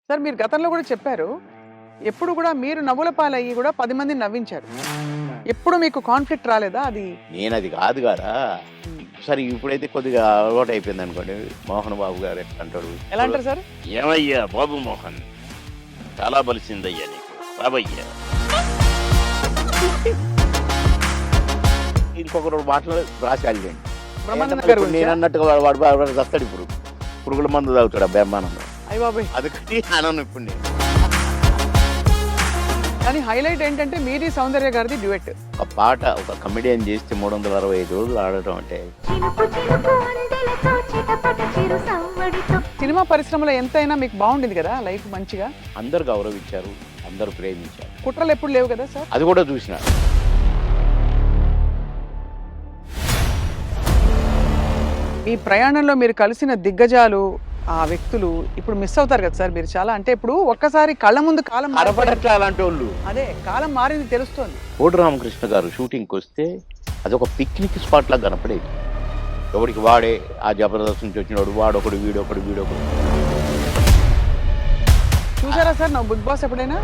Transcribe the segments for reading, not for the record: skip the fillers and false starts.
Sir మీరు గతంలో కూడా చెప్పారు. ఎప్పుడు కూడా మీరు నవ్వుల పాలయ్యి కూడా 10 మందిని నవ్వించారు. ఎప్పుడు మీకు కాన్‌ఫ్లిక్ట్ రాలేదా? అది నేనది కాదు గదా! హ్మ్. సరే ఇప్పుడైతే కొద్దిగా అలవాటయిపోయిందనుకోండి. మోహన్ బాబు గారు ఎట్లంటాడు, ఎలా అంటారు సార్? "ఏమయ్యా బాబు మోహన్, చాలా బలిసిందయ్యా నీకు. రావయ్యా." ఇంకొక 2 మాటలు రాసి అల్లండి. బ్రహ్మానందం గారి ఇప్పుడు గురించా? నేనన్నట్టుగా వాడు చస్తాడు ఇప్పుడు. పురుగుల మందు తాగుతాడు ఆ బ్రహ్మానందం. అయ్య బాబోయ్! అందుకని అనను ఇప్పుడు నేను. కానీ హైలైట్ ఏంటంటే మీది సౌందర్య గారిది డ్యూయెట్. ఒక పాట ఒక కమెడియన్ చేస్తే 365 రోజులు ఆడటం అంటే చినుకు చినుకు అందెలతో చిటపట చిరు సవ్వడితో సినిమా పరిశ్రమలో ఎంతైనా మీకు బాగుండింది కదా లైఫ్ మంచిగా. అందరూ గౌరవించారు, అందరూ ప్రేమించారు. కుట్రలు ఎప్పుడు లేవు కదా సార్? అది కూడా చూసిన. మీ ప్రయాణంలో మీరు కలిసిన దిగ్గజాలు, ఆ వ్యక్తులు ఇప్పుడు మిస్ అవుతారు కదా సార్ మీరు చాలా. అంటే ఇప్పుడు ఒక్కసారి కళ్ళ ముందు కాలం మారిపోయింది. కనపడట్లే అలాంటి వాళ్ళు. అదే కాలం మారింది తెలుస్తోంది. కోటి రామకృష్ణ గారు షూటింగ్కి వస్తే అదొక పిక్నిక్ స్పాట్ లాగా కనపడేది. ఎవరికి వాడే ఆ జబర్దస్త్ నుంచి వచ్చినవాడు వాడొకడు వీడొకడు వీడొకడు. చూసారా సార్ నా బిగ్ బాస్ ఎప్పుడైనా?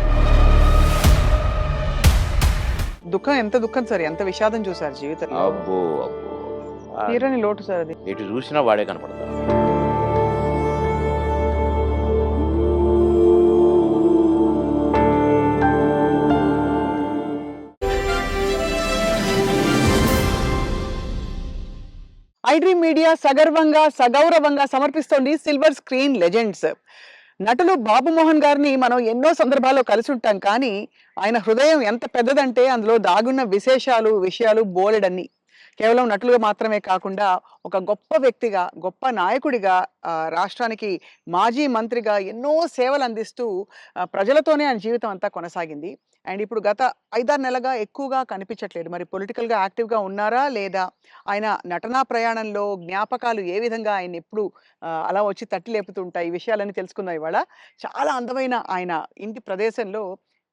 దుఃఖం ఎంత దుఃఖం సార్, ఎంత విషాదం చూసారు జీవితంలో. అబ్బో అబ్బో. తీరని లోటు సార్ అది. ఎటు చూసినా వాడే కనపడతాడు. ఐడ్రీమ్ మీడియా సగర్వంగా సగౌరవంగా సమర్పిస్తోంది సిల్వర్ స్క్రీన్ లెజెండ్స్. నటులు బాబు మోహన్ గారిని మనం ఎన్నో సందర్భాల్లో కలిసి ఉంటాం, కానీ ఆయన హృదయం ఎంత పెద్దదంటే అందులో దాగున్న విశేషాలు విషయాలు బోలెడన్ని. కేవలం నటులుగా మాత్రమే కాకుండా ఒక గొప్ప వ్యక్తిగా, గొప్ప నాయకుడిగా, రాష్ట్రానికి మాజీ మంత్రిగా ఎన్నో సేవలు అందిస్తూ ప్రజలతోనే ఆయన జీవితం అంతా కొనసాగింది. అండ్ ఇప్పుడు గత 5-6 నెలలుగా ఎక్కువగా కనిపించట్లేదు. మరి పొలిటికల్‌గా యాక్టివ్‌గా ఉన్నారా? లేదా? ఆయన నటనా ప్రయాణంలో జ్ఞాపకాలు ఏ విధంగా ఆయన్ని ఎప్పుడు అలా వచ్చి తట్టి లేపుతుంటాయి? ఈ విషయాలన్నీ తెలుసుకుందాం ఇవాళ. చాలా అందమైన ఆయన ఇంటి ప్రదేశంలో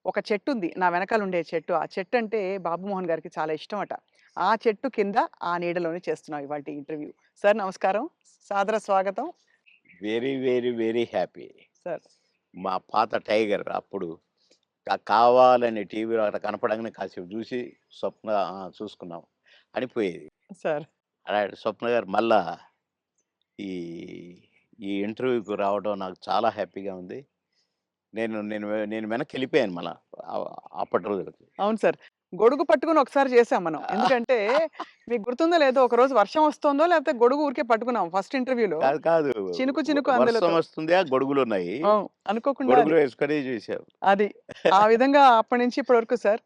ఒక చెట్టుంది. నా వెనకాల ఉండే చెట్టు. ఆ చెట్టు అంటే బాబు మోహన్ గారికి చాలా ఇష్టమట. ఆ చెట్టు కింద ఆ నీడలోనే చేస్తున్నాం ఇవాల్టి ఇంటర్వ్యూ. సార్ నమస్కారం. సాదర స్వాగతం. Very very very happy. Sir. మా పాత టైగర్ అప్పుడు కావాలని టీవీలో అట్లా కనపడంగానే కాసేపు చూసి స్వప్న చూసుకున్నాం అని పోయేది. సార్. అలాంటి స్వప్న గారు మళ్ళా ఈ ఈ ఇంటర్వ్యూకి రావడం నాకు చాలా హ్యాపీగా ఉంది. నేను నేను నేను వెనక్కి వెళ్ళిపోయాను మళ్ళా అప్పటి రోజులకి. అవును సార్. గొడుగు పట్టుకొని ఒకసారి చేసాం మనం. ఎందుకంటే మీకు గుర్తుందో లేదో ఒకరోజు వర్షం వస్తోందో లేకపోతే గొడుగు ఊరికే పట్టుకున్నాం ఫస్ట్ ఇంటర్వ్యూలో. కాదు కాదు, చినుకు చినుకు వర్షం అందెలతో. వస్తుంది, ఆ గొడుగులు ఉన్నాయి, అవును. అనుకోకుండా అది. గొడుగులు వేసుకొని చూసాం. అది. ఆ విధంగా అప్పటి నుంచి ఇప్పటి వరకు సార్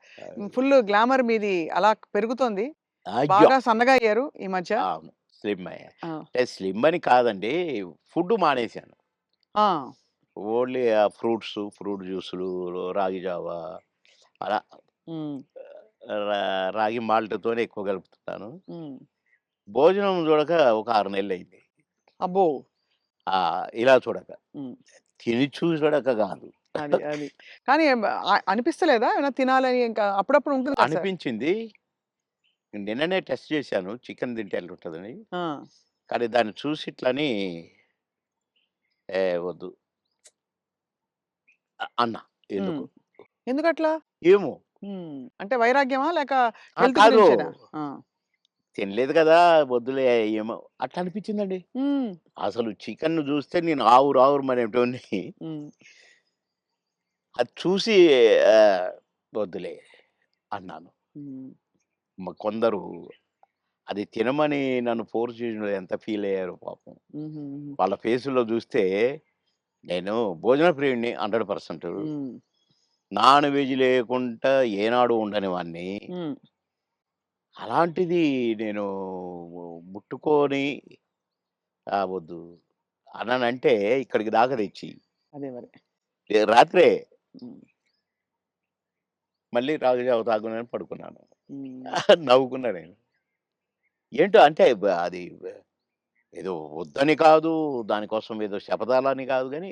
ఫుల్ గ్లామర్ మీది అలా పెరుగుతోంది. అయ్యో, బాగా సన్నగా అయ్యారు ఈ మధ్య. అవును, స్లిమ్ అయ్యా. ఆ! అంటే స్లిమ్ అని కాదండి, ఫుడ్ మానేశాను. ఆ! ఓన్లీ ఫ్రూట్స్, ఫ్రూట్ జ్యూసులు, రాగి జావా అలా, హ్మ్. రాగి మాల్ట్‌తోనే ఎక్కువ కలుపుతున్నాను. హ్మ్. భోజనం చూడక ఒక 6 నెలలయింది. అబ్బో! ఇలా చూడక. హ్మ్. తిని చూడక కాదు. అది. కానీ అనిపిస్తలేదా? ఏమైనా తినాలని ఇంకా అప్పుడప్పుడు ఉంటుంది కదా సార్. అనిపించింది. నిన్ననే టెస్ట్ చేశాను చికెన్ తింటే ఎట్లుంటదని. ఆ! కానీ దాన్ని చూసి ఇట్లని వద్దు అన్నా. హ్మ్. ఎందుకో. ఎందుకట్లా? ఏమో. హ్మ్. అంటే వైరాగ్యమా? లేక హెల్త్ కాదు. గురించేనా? ఆ! తినలేదు కదా! వద్దులే ఏమో అట్లా అనిపించిందండి. హ్మ్. అసలు చికెన్‌ను చూస్తే నేను ఆవురు ఆవురుమనేటోడిని. హ్మ్. అది చూసి ఆహ్, వద్దులే అన్నాను. హ్మ్. కొందరు అది తినమని నన్ను ఫోర్స్ చేసినోళ్ళు ఎంత ఫీల్ అయ్యారో పాపం. హుహుహు. వాళ్ళ ఫేసుల్లో చూస్తే నేను భోజన ప్రియుడిని 100%. హ్మ్. నాన్ వెజ్ లేకుండా ఏనాడు ఉండని వాడిని. హ్మ్. అలాంటిది నేను ముట్టుకొని వద్దు అననంటే ఇక్కడికి దాకా తెచ్చి అదే మరి. రాత్రే హ్మ్. మళ్ళీ రాగి జావ తాగునని పడుకున్నాను. హ్మ్. నవ్వుకున్నా నేను. ఏంటో అంటే అది ఏదో వద్దని కాదు, దానికోసం ఏదో శపథాలని కాదు గానీ,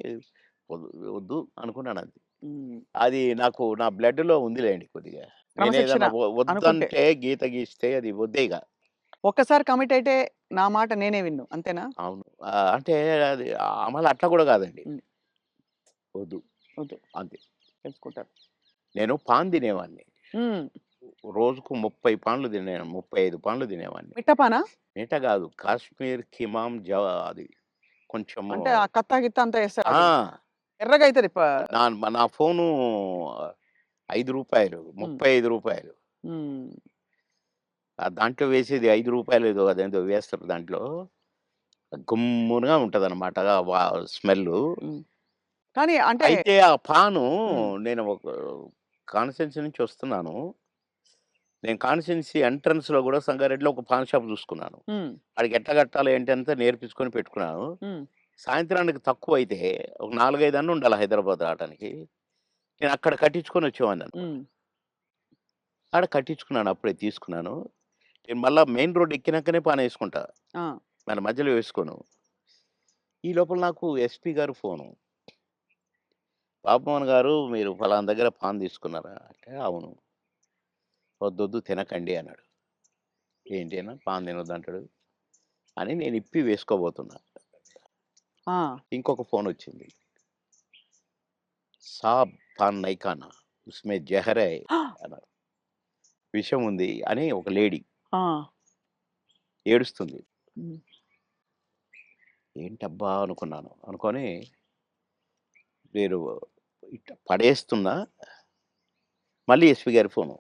వద్దు వద్దు అనుకున్నానంతే. హ్మ్. అది నాకు నా బ్లడ్‌లో ఉందిలెండి కొద్దిగా. క్రమశిక్షణ నేనేదన్నా అనుకుంటే. వద్దంటే గీత గీస్తే అది వద్దే ఇగ. ఒక్కసారి కమిట్ అయితే నా మాట నేనే విన్ను. అంతేనా? అవును. అంటే అది మళ్ళీ అట్లా కూడా కాదండి. హ్మ్. వద్దు వద్దు అంతే. తెలుసుకుంటారు. నేను పాన్ తినేవాడిని. హ్మ్. రోజుకు 30 పాన్లు 35 పాన్లు తినేవాడిని. మిట్టపానా? మీట కాదు, కాశ్మీర్ కిమాం అది కొంచెము. అంటే ఆ కత్తా గిత్తా అంతా ఏస్తారు ఆ! అది. ఎర్రగా అయితది. నా ఫోను రూ. 5, రూ. హ్మ్. 35. హ్మ్. దాంట్లో వేసేది రూ. 5 ఏదో అదేందో వేస్తారు దాంట్లో. గుమ్మునగా ఉంటదనమాట స్మెల్లు. హ్మ్. కానీ అంటే అయితే ఆ పాను హ్మ్. నేను ఒక కాన్స్టిట్యున్సీ నుంచి వస్తున్నాను. నేను కాన్స్టిట్యున్సీ ఎంట్రన్స్‌లో గూడా సంగారెడ్డిలో ఒక పాన్ షాప్ చూసుకున్నాను. హ్మ్. ఆడికి ఎట్లా కట్టాలి ఏంటి అంతా నేర్పించుకొని పెట్టుకున్నాను. హ్మ్. సాయంత్రానికి తక్కువైతే ఒక 4, 5 అన్న ఉండాలి హైదరాబాద్ రావటానికి. నేను అక్కడ కట్టించుకొని వచ్చేవాడిననమాట. హ్మ్. ఆడ కట్టించుకున్నాను. అప్పుడే తీసుకున్నాను. నేను మళ్ళా మెయిన్ రోడ్ ఎక్కినాకనే పానేసుకుంటా. ఆ! మన మధ్యలో వేసుకోను. ఈ లోపల నాకు ఎస్పీ గారు ఫోను. "బాబుమోహన్ గారు మీరు ఫలానా దగ్గర పాన్ తీసుకున్నారా?" అంటే, "అవును." "వద్దొద్దు తినకండి" అన్నాడు. ఏంటి అన్నా పాన్ తినొద్దంటాడు అని నేను ఇప్పి వేసుకోబోతున్నా. ఆ! ఇంకొక ఫోనొచ్చింది. "సాబ్ పాన్ నహీ ఖానా ఉస్మే జహర్ హై" అన్నారు. విషం ఉంది అని ఒక లేడీ ఆ! ఏడుస్తుంది. హ్మ్. ఏంటబ్బా! అనుకున్నాను. అనుకోని నేను ఇట్లా పడేస్తున్నా. మళ్ళీ ఎస్పీ గారి ఫోను.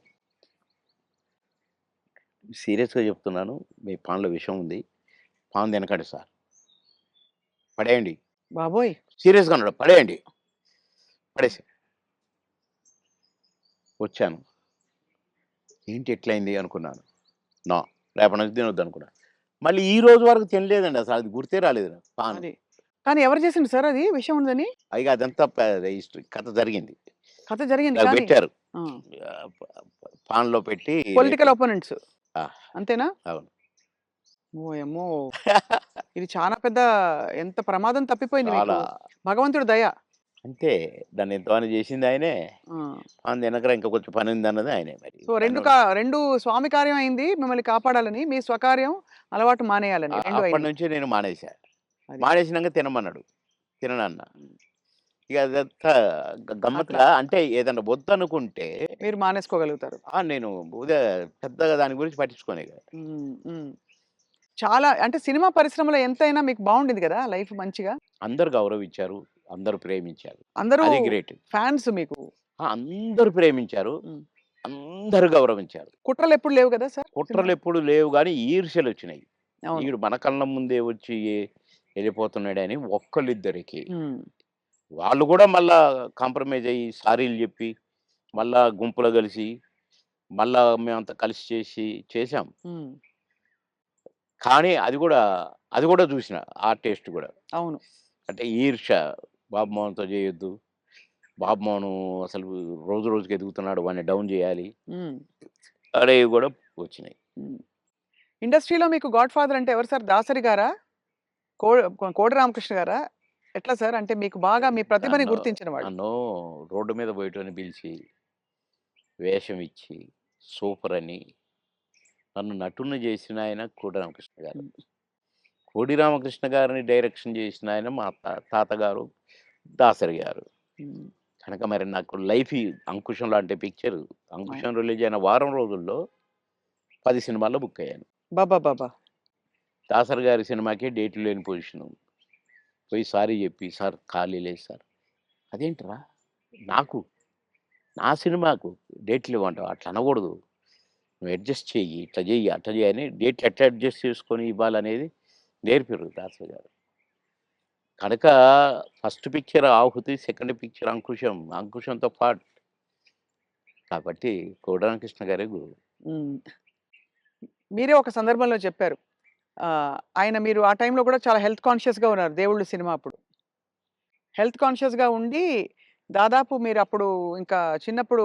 "సీరియస్‌గా చెప్తున్నాను. మీ పాన్‌లో విషం ఉంది. పాన్ తినకండి సార్. పడేయండి." బాబోయ్! సీరియస్‌గా అన్నాడు. "పడేయండి." పడేసా. వచ్చాను. ఏంటి ఇట్లయింది అనుకున్నాను. నో. రేపటి నుంచి తినొద్దనుకున్నా. మళ్ళీ ఈ రోజు వరకు తినలేదండి అసలు. అది గుర్తే రాలేదు నాకు పాను. అది. కానీ ఎవరు చేసిండ్రు సార్ అది విషం ఉందని? ఇగ అదంతా హిస్టరీ కథ జరిగింది. కథ జరిగింది నాకు కానీ పెట్టారు. ఆ! పాన్‌లో పెట్టి పొలిటికల్ అపోనెంట్స్ ఆ! అంతేనా? అవును. ఓయమ్మో! ఇది చాలా పెద్ద ఎంత ప్రమాదం తప్పిపోయింది మీకు. చాలా. భగవంతుడి దయ. అంతే. దాన్ని ఎంతమని చేసింది ఆయనే. ఆ! పాన్ తినకురా ఇంకా కొంచెం పనుందన్నది ఆయనే మరి. సో 2 స్వామి కార్యం అయింది మిమ్మల్ని కాపాడాలని. మీ స్వకార్యం అలవాటు మానేయాలని 2 అయినాయి. అప్పటినుంచి నేను మానేసా. అది. మానేసినంక తినమన్నాడు. తిననన్నా. ఇగ అదంతా అట్లా గమ్మత్తుగా అంటే ఏదన్నా వద్దనుకుంటే మీరు మానేసుకోగలుగుతారు. నేను పెద్దగా దాని గురించి పట్టించుకోనిక. హ్మ్. హ్మ్. చాలా అంటే సినిమా పరిశ్రమలో ఎంతైనా మీకు బావుండింది గదా! లైఫ్ మంచిగా. అందరూ గౌరవించారు. అందరూ ప్రేమించారు. అందరూ అది గ్రేట్. ఫాన్స్ మీకు. అందరూ ప్రేమించారు. హ్మ్. అందరూ గౌరవించారు. కుట్రలెప్పుడు లేవు గదా సార్ సినిమాలో? కుట్రలెప్పుడు లేవు గానీ ఈర్ష్యలొచ్చినాయి. అవును. ఈడు మన కళ్ళ ముందే వచ్చి ఎళ్ళిపోతున్నాడని ఒక్కళ్ళిద్దరికి. హ్మ్. వాళ్ళు గూడా మళ్ళా కాంప్రమైజ్ అయ్యి సారీలు జెప్పి, మళ్ళా గుంపులో గలిసి, మళ్ళా మేమంతా కలిసి చేశాం. హ్మ్. కానీ అది గూడా జూసిన. ఆ టేస్ట్ గూడా. అవును. అంటే ఈర్ష్య. బాబు మోహన్‌తో జేయొద్దు. బాబు మోహను అసలు రోజు రోజుకి ఎదుగుతున్నాడు. వాడిని డౌన్ జేయాలి. హ్మ్. అనేవి గూడా వచ్చినాయి. హ్మ్. ఇండస్ట్రీలో మీకు గాడ్ ఫాదర్ అంటే ఎవరు సార్? దాసరి గారా? కో కోడి రామకృష్ణ గారా? ఎట్లా సార్? అంటే మీకు బాగా మీ ప్రతిభని నన్ను గుర్తించిన వాళ్ళు. నన్ను రోడ్డు మీద బోయేటోడిని పిలిచి, వేషం ఇచ్చి, సూపరని నన్ను నటుడిని జేసిన ఆయన కోడి రామకృష్ణ గారు. హ్మ్. కోడి రామకృష్ణ గారిని డైరెక్షన్ జేసిన ఆయన మా తాతగారు దాసరి గారు. హ్మ్. కనుక మరి నాకు లైఫ్ 'అంకుశం' లాంటి పిక్చరు. అవును. 'అంకుశం' రిలీజ్ అయిన వారం రోజుల్లో 10 సినిమాల్లో బుక్ అయ్యాను. అబ్బబ్బబ్బా! దాసరి గారి సినిమాకే డేట్లు లేని పొజిషను. పోయి సారీ జెప్పి, "సార్ ఖాళీ లేదు సార్." "అదేంట్రా? నాకు, నా సినిమాకు డేట్లు ఇవ్వంటావా? అట్లా అనకూడదు. నువ్వు అడ్జస్ట్ చెయ్యి. ఇట్లా జెయ్యి, అట్లా జెయ్యి" అని డేట్లు ఎట్లా అడ్జస్ట్ చేసుకొని ఇవ్వాలనేది నేర్పిర్రు దాసరి గారు. కనుక ఫస్ట్ పిక్చర్ 'ఆహుతి', సెకండ్ పిక్చర్ 'అంకుశం'. 'అంకుశం'తో పాటు కాబట్టి కోడి రామకృష్ణ గారే గురువు. హ్మ్. మీరే ఒక సందర్భంలో చెప్పారు. ఆయన మీరు ఆ టైంలో కూడా చాలా హెల్త్ కాన్షియస్‌గా ఉన్నారు 'దేవుళ్ళు' సినిమా అప్పుడు. హెల్త్ కాన్షియస్‌గా ఉండి దాదాపు మీరప్పుడు ఇంకా చిన్నప్పుడు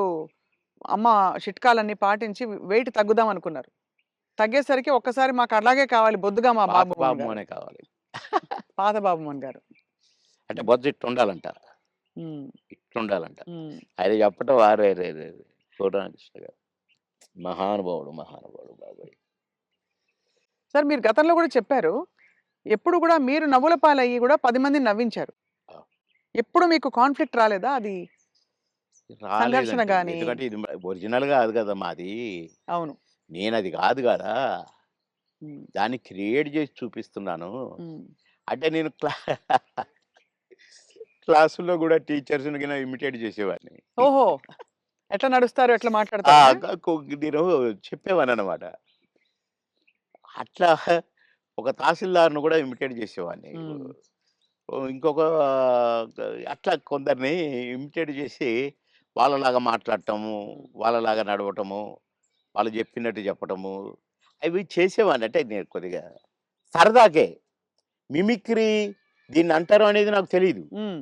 అమ్మ చిట్కాలన్నీ పాటించి వెయిట్ తగ్గుదాం అనుకున్నారు. తగ్గేసరికి ఒక్కసారి మాకు అలాగే కావాలి బొద్దుగా మా పాత బాబు మోహన్ గారు. బాబుమోనే కావాలి. పాత బాబు మోహన్ గారు. అంటే బొజ్జ ఇట్టుండాలంట. హ్మ్. ఇట్లుండాలంట. హ్మ్. అది చెప్పటం అరెరెరెరే! కోడి రామకృష్ణ గారు. మహానుభావుడు, మహానుభావుడు బాబోయ్! సార్ మీరు గతంలో కూడా చెప్పారు. ఎప్పుడు కూడా మీరు నవ్వుల పాలయ్యి కూడా 10 మందిని నవ్వించారు. ఆ! ఎప్పుడు మీకు కాన్‌ఫ్లిక్ట్ రాలేదా? అది సంఘర్షణ రాలేదండి. గాని ఎందుకంటే ఇది ఒరిజినల్ కాదు కదా మాది. అవును. నేనది కాదు గదా! హ్మ్. దాన్ని క్రియేట్ చేసి చూపిస్తున్నాను. హ్మ్. అంటే నేను క్లాసుల్లో గూడా టీచర్స్‌ని గిన ఇమిటేట్ చేసేవాడిని. ఓహో! ఎట్లా నడుస్తారు? ఎట్లా ఆ! మాట్లాడతారనా? నేను చెప్పేవాడిననమాట. అట్లా ఒక తహసీల్దార్‌ని గూడా ఇమిటేట్ చేసేవాడిని. హ్మ్. ఇంకొక అట్లా కొందరిని ఇమిటేట్ చేసి వాళ్ళలాగా మాట్లాడటము, హ్మ్. వాళ్ళలాగా నడవటము, వాళ్ళు చెప్పినట్టు చెప్పటము, అవి చేసేవాడిని. అంటే నేను కొద్దిగా సరదాకే. మిమిక్రీ దీన్నంటారు అనేది నాకు తెలీదు. హ్మ్.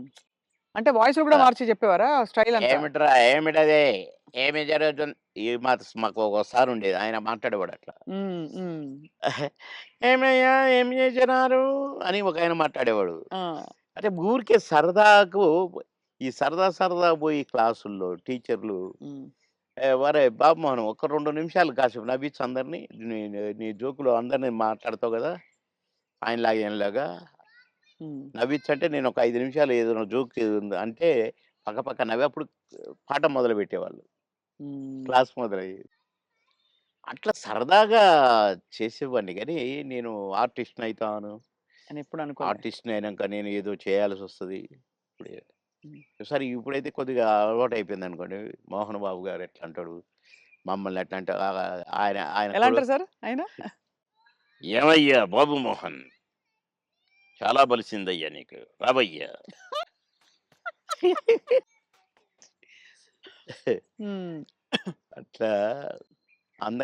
అంటే వాయిస్‌లు కూడా ఆ! మార్చి చెప్పేవారా? స్టైల్ అంతా? ఏమిట్రా ఏమిటది? ఏమి జరుగుతుంది? మాకు ఒక సారుండేది. ఆయన మాట్లాడేవాడు అట్లా. హ్మ్. హ్మ్. "ఏమయ్యా ఏం చేసినారు?" అని ఒకాయన మాట్లాడేవాడు. ఆ! అంటే ఊరికే సరదాకు ఈ సరదా సరదా పోయి క్లాసుల్లో టీచర్లు హ్మ్. "ఒరేయ్ బాబు మోహన్ ఒక్క 2 నిమిషాలు కాసేపు నవ్వించు అందరిని. నీ నీ జోక్‌లో అందరిని మాట్లాడతావు గదా! ఆయనలాగా ఈయనలాగా హ్మ్. నవ్వించంటే నేను ఒక 5 నిమిషాలు ఏదైనా జోక్ ఉంది అంటే పక్కపక్క నవ్వి అప్పుడు పాఠం మొదలుపెట్టేవాళ్ళు. హ్మ్. క్లాస్ మొదలయ్యేది. అట్లా సరదాగా చేసేవాడిని గానీ, నేను ఆర్టిస్ట్‌నయితాను. అని ఎప్పుడు అనుకోలే. ఆర్టిస్ట్‌ని అయినంక నేను ఏదో చేయాల్సొస్తది. ఇప్పుడే హ్మ్. సరే ఇప్పుడైతే కొద్దిగా అలవాటయిపోయిందనుకోండి. 'మోహన్ బాబు' గారు ఎట్లా అంటాడు, మమ్మల్ని ఎట్లా అంటే ఆయన ఆయన ఎలా కూడా అంటారు సార్ ఆయన? "ఏమయ్యా బాబు మోహన్ చాలా బలిసిందయ్యా నీకు. రావయ్యా." హ్మ్. అట్లా అంద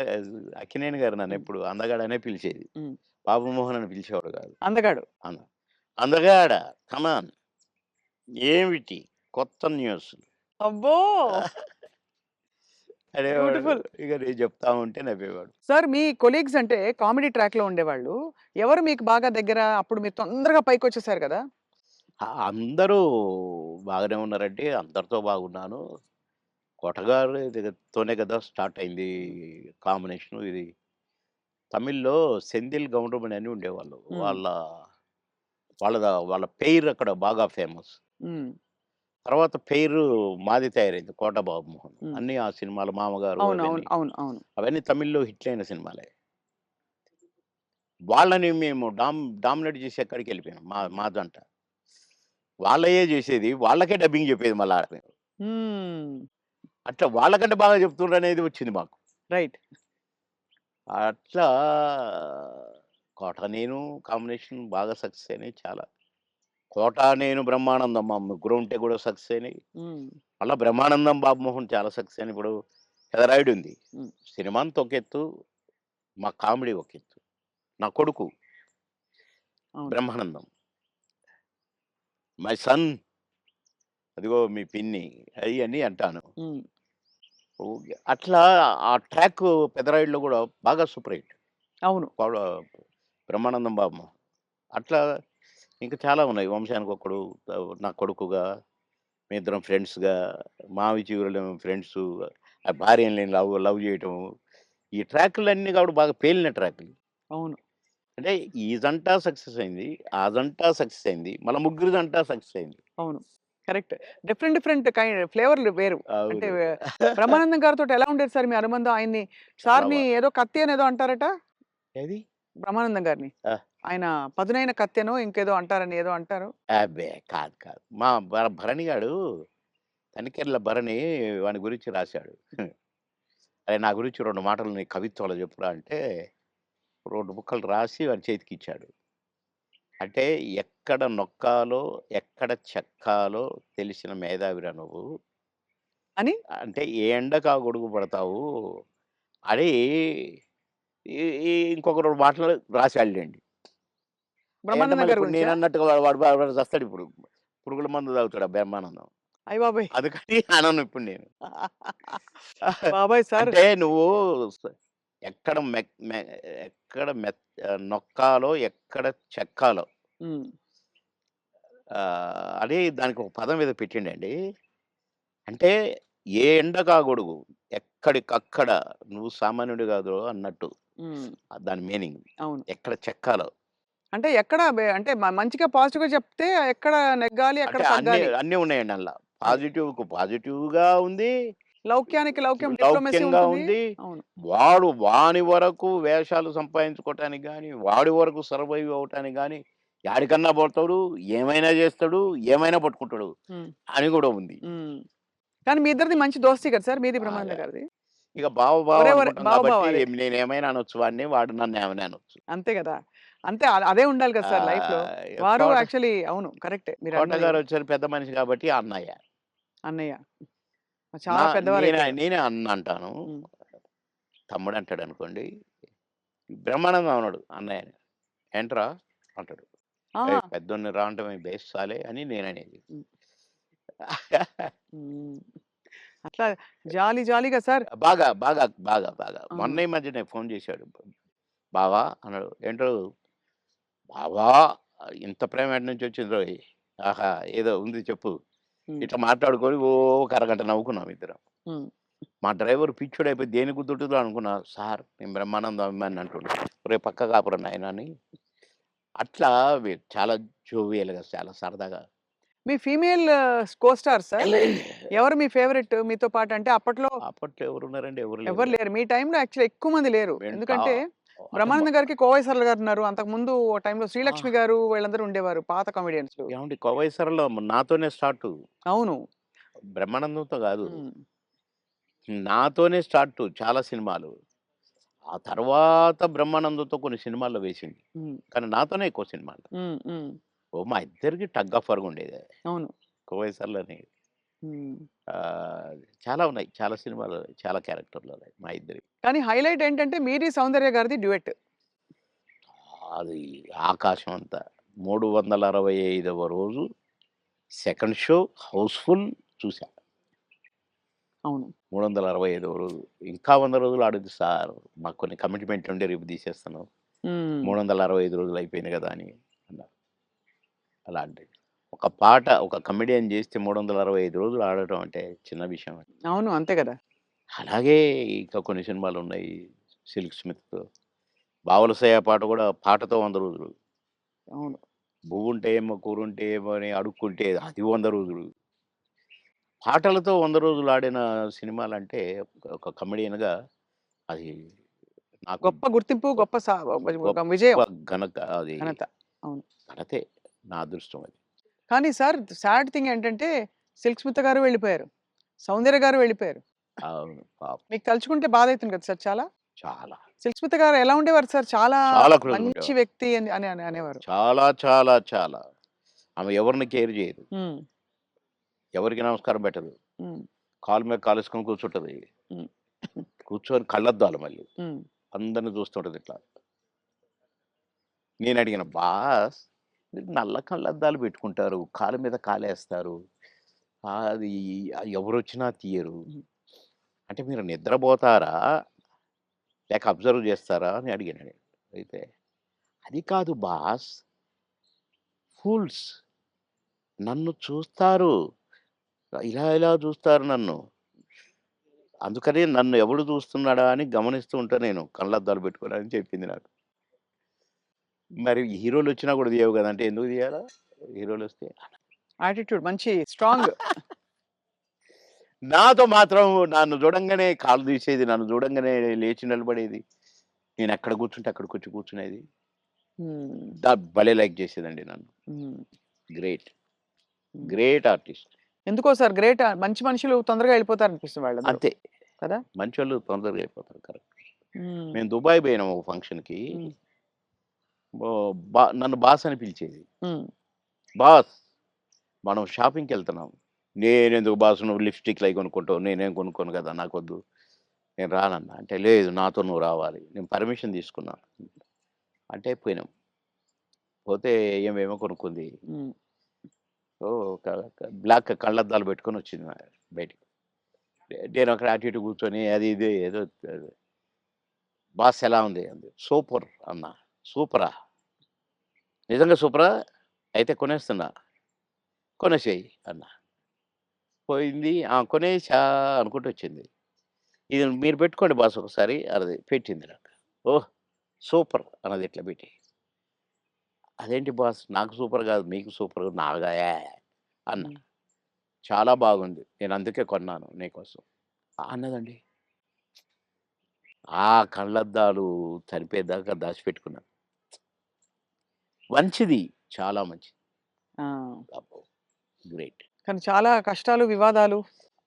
అక్కినేని గారు హ్మ్. నన్నెప్పుడు అందగాడనే పిలిచేది. హ్మ్. బాబు మోహన్ అని పిలిచేవాడు కాదు. అందగాడు. అన్న అందగాడ కమాన్ ఏమిటి కొత్త న్యూస్‌లు అబ్బో! అనేవాడు. బ్యూటిఫుల్. ఇక నేను చెప్తా ఉంటే నవ్వేవాడు. సార్ మీ కొలీగ్స్ అంటే కామెడీ ట్రాక్‌లో ఉండేవాళ్ళు. ఎవరు మీకు బాగా దగ్గర? అప్పుడు మీరు తొందరగా పైకొచ్చేసారు గదా! అందరూ బాగానే ఉన్నారండి. అందరితో బాగున్నాను. కొటగారు తోనే కదా స్టార్ట్ అయింది హ్మ్. కాంబినేషను ఇది. తమిళ్‌లో సెంధిల్ గౌండమణి అని ఉండేవాళ్ళు. హ్మ్. వాళ్ళ పెయిర్ అక్కడ బాగా ఫేమస్. హ్మ్. తర్వాత పెయిరు మాది తయారైంది 'కోట బాబుమోహన్.' హ్మ్. అన్నీ ఆ సినిమాలు 'మామగారు' అవును. అవును. అవన్నీ. అవును. అవును. అవన్నీ తమిళ్‌లో హిట్లయిన సినిమాలే. వాళ్ళని మేము డామినేట్ చేసి ఎక్కడికెళ్ళిపోయాం మా జంట. వాళ్ళయే జేసేది. వాళ్ళకే డబ్బింగ్ జెప్పేది మళ్ళా ఆడ మేము. హ్మ్. అట్లా వాళ్ళకంటే బాగా చెప్తుండ్రనేది వచ్చింది మాకు. రైట్. అట్లా 'కోట నేను' కాంబినేషన్ బాగా సక్సెస్ అయినాయి చాలా. 'కోట నేను' 'బ్రహ్మానందం' మా ముగ్గురం ఉంటే గూడా సక్సెస్ అయినాయి. హ్మ్. మళ్ళా 'బ్రహ్మానందం' 'బాబుమోహన్' చాలా సక్సెస్ అయినాయి. ఇప్పుడు 'పెదరాయుడుంది.' హ్మ్. సినిమా అంతా ఒక ఎత్తు, మా కామెడీ ఒక ఎత్తు. నా కొడుకు అవును. 'బ్రహ్మానందం' మై సన్ అదిగో మీ పిన్ని అయన్నీ అంటాను. హ్మ్. ఓకే. అట్లా ఆ ట్రాక్ 'పెదరాయుడులో' గూడా బాగా సూపర్ హిట్. అవును. పవడ 'బ్రహ్మానందం బాబు.' అట్లా ఇంకా చాలా ఉన్నాయి. 'వంశానికొక్కడు', నా కొడుకుగా, మేమిద్దరం ఫ్రెండ్స్‌గా, 'మావి చిగురులేమో' ఫ్రెండ్సు, ఆ భార్యని నేను లవ్ లవ్ చేయటము. ఈ ట్రాకులన్నీ కూడా బాగా పేలిన ట్రాకులు. అవును. అంటే ఈ జంట సక్సెస్ అయింది. ఆ జంట సక్సెస్ అయింది. మళ్ళా ముగ్గురి జంట సక్సెస్ అయింది. అవును. కరెక్ట్. డిఫరెంట్ డిఫరెంట్ ఫ్లేవర్‌లు వేరు. అంటే అవును. బ్రహ్మానందం గారితోటి ఎలా ఉండేది సార్ మీ అనుబంధం? ఆయన్ని చాలా సార్‌ని ఏదో కత్తి అనేదో అంటారట? ఏది? బ్రహ్మానందం గారిని. ఆ! ఆయన పదునైన కత్తెనో ఇంకేదో అంటారని ఏదో అంటారు. అబ్బే! కాదు కాదు. మా భరణి గాడు తనికెళ్ళ భరణి వాని గురించి రాశాడు. అరే! నా గురించి 2 మాటలు నీ కవిత్వంలో చెప్పురా అంటే 2 ముక్కలు రాసి వాని చేతికిచ్చాడు. అంటే ఎక్కడ నొక్కాలో, ఎక్కడ చెక్కాలో తెలిసిన మేధావిరా నువ్వు. అని అంటే ఏ ఎండకు ఆ గొడుగు పడతావు అని ఈ ఈ ఇంకొక 2 మాటలు రాసాడులెండి. అయంటే బ్రహ్మానందం మళ్ళీ గారి ఇప్పుడు గురించా? నేనన్నట్టుగా వాడు చస్తాడిప్పుడు. పురుగుల మందు తాగుతాడు ఆ బ్రహ్మానందం. అయ్య బాబోయ్! అందుకని అనను ఇప్పుడు నేను. బాబోయ్! సార్ అంటే నువ్వు స ఎక్కడ ఎక్కడ నొక్కాలో, ఎక్కడ చెక్కాలో హ్మ్. అని దానికి ఒక పదం ఏదో పెట్టిండండి. అంటే ఏ ఎండకా గొడుగు, ఎక్కడికక్కడ నువ్వు సామాన్యుడు కాదు అన్నట్టు. హ్మ్. దాని మీనింగ్. అవును. ఎక్కడ చెక్కాలో. అంటే ఎక్కడ అంటే మంచిగా పాజిటివ్‌గా చెప్తే ఎక్కడ నెగ్గాలి, ఎక్కడ అంటే అన్నీ తగ్గాలి. అన్నీ ఉన్నాయండి అందులో. అది. పాజిటివ్‌గా ఉంది. లౌక్యానికి లౌక్యం, డిప్లొమసీ లౌక్యంగా ఉంటుంది. ఉంది. అవును. వాని వరకు వేషాలు సంపాదించుకోవటానికి గాని, వాడి వరకు సర్వైవ్ అవ్వటానికి గాని, యాడికన్నా పోతాడు, ఏమైనా చేస్తాడు, ఏమైనా పట్టుకుంటాడు హ్మ్. అని కూడా ఉంది. హ్మ్. కానీ మీ ఇద్దరిది మంచి దోస్తీ కదా సార్! మీది బ్రహ్మానంద బాగా. గారిది. ఇక బావ ఒరే ఒరే అనుకుంటాం బావ బావ కాబట్టి అదే. నేనేమైనా అనొచ్చు వాడిని, వాడు నన్నేమైనా అనొచ్చు. అంతే గదా! అంతే అదే ఉండాలి కదా సార్ లైఫ్‌లో. వారు కోట యాక్చువల్లీ అవును. కరెక్టే మీరన్నది. కోటగారొచ్చారు పెద్ద మనిషి కాబట్టి అన్నయ్య. అన్నయ్య. నా చాలా పెద్దవారైపోయారు. నేనే అన్న అంటాను. హ్మ్. తమ్ముడంటాడనుకోండి. బ్రహ్మానందం అనడు అన్నయ్యని. ఏంట్రా అంటాడు. ఆహా! ఏయ్! పెద్దోడిని రా అంటే బేస్ సాలే అని నేననేది. హ్మ్. హ్మ్. అట్లా జాలీ జాలీగా సార్. బాగా. ఆ! మొన్న ఈ మధ్యనే ఫోన్ చేశాడు. బావా అన్నాడు. ఏంటో బావా ఇంత ప్రేమ ఎటు నుంచి వచ్చిందోయ్! ఆహా! ఏదో ఉంది చెప్పు. హ్మ్. ఇట్లా మాట్లాడుకొని ఓ ఒక అరగంట నవ్వుకున్నాం ఇద్దరం. హ్మ్. మా డ్రైవర్ పిచ్చోడైపోయి దేనికి గుద్దుతుందో అనుకున్నా. సార్ నేను బ్రహ్మానందం అభిమానిని అంటుండు. ఒరేయ్ పక్కకు ఆపురా నాయనా అని. అట్లా చాలా జోవియల్‌గా చాలా సరదాగా మీ ఫీమేల్ కో స్టార్ సార్? ఎవరు మీ ఫేవరెట్ మీతో పాటు? అంటే అప్పట్లో అప్పట్లో ఎవరున్నారండి? ఎవరు లేరు. ఎవరు లేరు. మీ టైమ్‌లో యాక్చువల్లీ ఎక్కువ మంది లేరు. వెంట ఎందుకంటే అంటే బ్రహ్మానందం గారికి కోవై సరళ గారున్నారు. అంతకుముందు ఓ టైమ్‌లో ఆ! శ్రీలక్ష్మి గారు వీళ్ళందరూ ఉండేవారు పాత కామెడియన్స్. ఏవండీ 'కోవై సరళ' నాతోనే స్టార్టు. అవును. బ్రహ్మానందంతో గాదు. హ్మ్. నాతోనే స్టార్టు చాలా సినిమాలు. ఆ తర్వాత బ్రహ్మానందంతో కొన్ని సినిమాల్లో వేసింది. హ్మ్. కానీ నాతోనే ఎక్కువ సినిమాలు. హ్మ్. మా ఇద్దరికి టగ్ ఆఫ్ వార్ ఉండేది. అవును. 'కోవై సరళని' హ్మ్. ఆహ్, చాలా ఉన్నాయి. చాలా సినిమాలు, చాలా క్యారెక్టర్‌లున్నాయి మా ఇద్దరివి. కానీ హైలైట్ ఏంటంటే మీది సౌందర్య గారిది డ్యూయెట్. అది ఆకాశం అంత. 365వ రోజు సెకండ్ షో హౌస్‌ఫుల్ చూసా. అవును. 365వ రోజు. ఇంకా 100 రోజులు ఆడొద్దు సార్. మాకు కొన్ని కమిట్మెంట్ ఉండి రేపు తీసేస్తున్నాం. హ్మ్. 365 రోజులు అయిపోయింది కదా! అని అన్నారు. అలాంటిది. ఒక పాట ఒక కమెడియన్ చేస్తే 365 రోజులు ఆడటం అంటే చిన్న విషయమా? అవును. అంతే గదా! అలాగే ఇంకా కొన్ని సినిమాలున్నాయి. 'సిల్క్ స్మిత్', 'బావలసయ్య' పాట కూడా పాటతో 100 రోజులు. అవును. 'బువ్వుంటే ఏమో కూరుంటే ఏమో' అని అడుక్కుంటే అది 100 రోజులు. పాటలతో 100 రోజులు ఆడిన సినిమాలంటే ఒక కమెడియన్‌గా అది నాకు గొప్ప గుర్తింపు, గొప్ప గొప్ప గొప్ప విజయం, అది ఘనత. అవును. ఘనతే. నా అదృష్టం అది. కానీ సార్ సాడ్ థింగ్ ఏంటంటే 'సిల్క్ స్మిత' గారు వెళ్ళిపోయారు. 'సౌందర్య' గారు వెళ్ళిపోయారు. అవును. పాపం. మీకు తలుచుకుంటే బాధైతుంది కదా సార్ చాలా? చాలా. 'సిల్క్ స్మిత' గారు ఎలా ఉండేవారు సార్? చాలా చాలా క్లోజ్‌గా మంచి ఉండేవారు. వ్యక్తి అని అనేవారు. చాలా. ఆమె ఎవరిని కేర్ చేయదు. హ్మ్. ఎవరికీ నమస్కారం పెట్టదు. హ్మ్. కాలు మీద కాలేసుకొని కూర్చుంటది. హ్మ్. కూర్చొని కళ్ళద్దాలు మళ్ళీ. హ్మ్. అందరిని చూస్తుంటది ఇట్లా. నేనడిగాను, "బాస్ మీరు నల్ల కళ్ళద్దాలు పెట్టుకుంటారు. కాలు మీద కాలేస్తారు. అది ఎవరొచ్చినా తీయరు. హ్మ్. అంటే మీరు నిద్రపోతారా? లేక అబ్జర్వ్ చేస్తారా?" అని అడిగాను నేను. అయితే, "అది కాదు బాస్ ఫూల్స్ నన్ను చూస్తారు. ఇలా చూస్తారు నన్ను. అందుకని నన్ను ఎవడు చూస్తున్నాడా అని గమనిస్తూ ఉంటా నేను కళ్ళద్దాలు పెట్టుకొని" అని చెప్పింది నాకు. మరి హీరోలొచ్చినా కూడా తీయవు గదా! అంటే ఎందుకు తీయాలా? హీరోలొస్తే? యాటిట్యూడ్ మంచి స్ట్రాంగ్. నాతో మాత్రం నన్ను చూడంగానే కాళ్ళు తీసేది. నన్ను చూడంగానే లేచి నిలబడేది. నేనెక్కడ కూర్చుంటే అక్కడికొచ్చి కూర్చునేది. హ్మ్. భలే లైక్ చేసేదండి నన్ను. హ్మ్. గ్రేట్. హ్మ్. Great artist. ఎందుకో సార్ గ్రేట్ మంచి మనుషులు తొందరగా వెళ్ళిపోతారనిపిస్తుంది వాళ్ళందరూ. అంతే. కదా! మంచోళ్ళు తొందరగా అయిపోతారు. కరెక్ట్. హ్మ్. మేము దుబాయ్ పోయినాం ఒక ఫంక్షన్‌కి. హ్మ్. నన్ను బాస్ అని పిలిచేది. హ్మ్. బాస్ మనం షాపింగ్‌కెళ్తున్నాం. నేనెందుకు బాస్ నువ్వు లిప్‌స్టిక్‌లయి కొనుక్కుంటావు. నేనేం కొనుక్కోను కదా! నాకొద్దు. నేను రానన్నా. అంటే లేదు నాతో నువ్వు రావాలి. నేను పర్మిషన్ తీసుకున్నా. అంటే పోయినాం. పోతే ఏమేమో కొనుక్కుంది. హ్మ్. ఒక బ్లాక్ కళ్ళద్దాలు పెట్టుకొనొచ్చింది బయటికి. నేను అక్కడ అటు ఇటు కూర్చొని అది ఇది ఏదో బాస్ ఎలా ఉంది? అంది. సూపర్ అన్నా. సూపరా? నిజంగా సూపరా? అయితే కొనేస్తున్నా. కొనేసేయి అన్నా. పోయింది. ఆ! కొనేసా అనుకుంటూ వచ్చింది. ఇది మీరు పెట్టుకోండి బాస్ ఒకసారి అన్నది. పెట్టింది నాకు. ఓహ్! సూపర్ అన్నది ఇట్లా పెట్టి. అదేంటి బాస్ నాకు సూపర్ కాదు మీకు సూపర్ నాగా అన్న. హ్మ్. చాలా బాగుంది. నేను అందుకే కొన్నాను నీకోసం. అన్నదండి. ఆ కళ్ళద్దాలు చనిపోయేదాకా దాచిపెట్టుకున్నాను. మంచిది. చాలా మంచిది. ఆ! అబ్బో! గ్రేట్. కానీ చాలా కష్టాలు, వివాదాలు,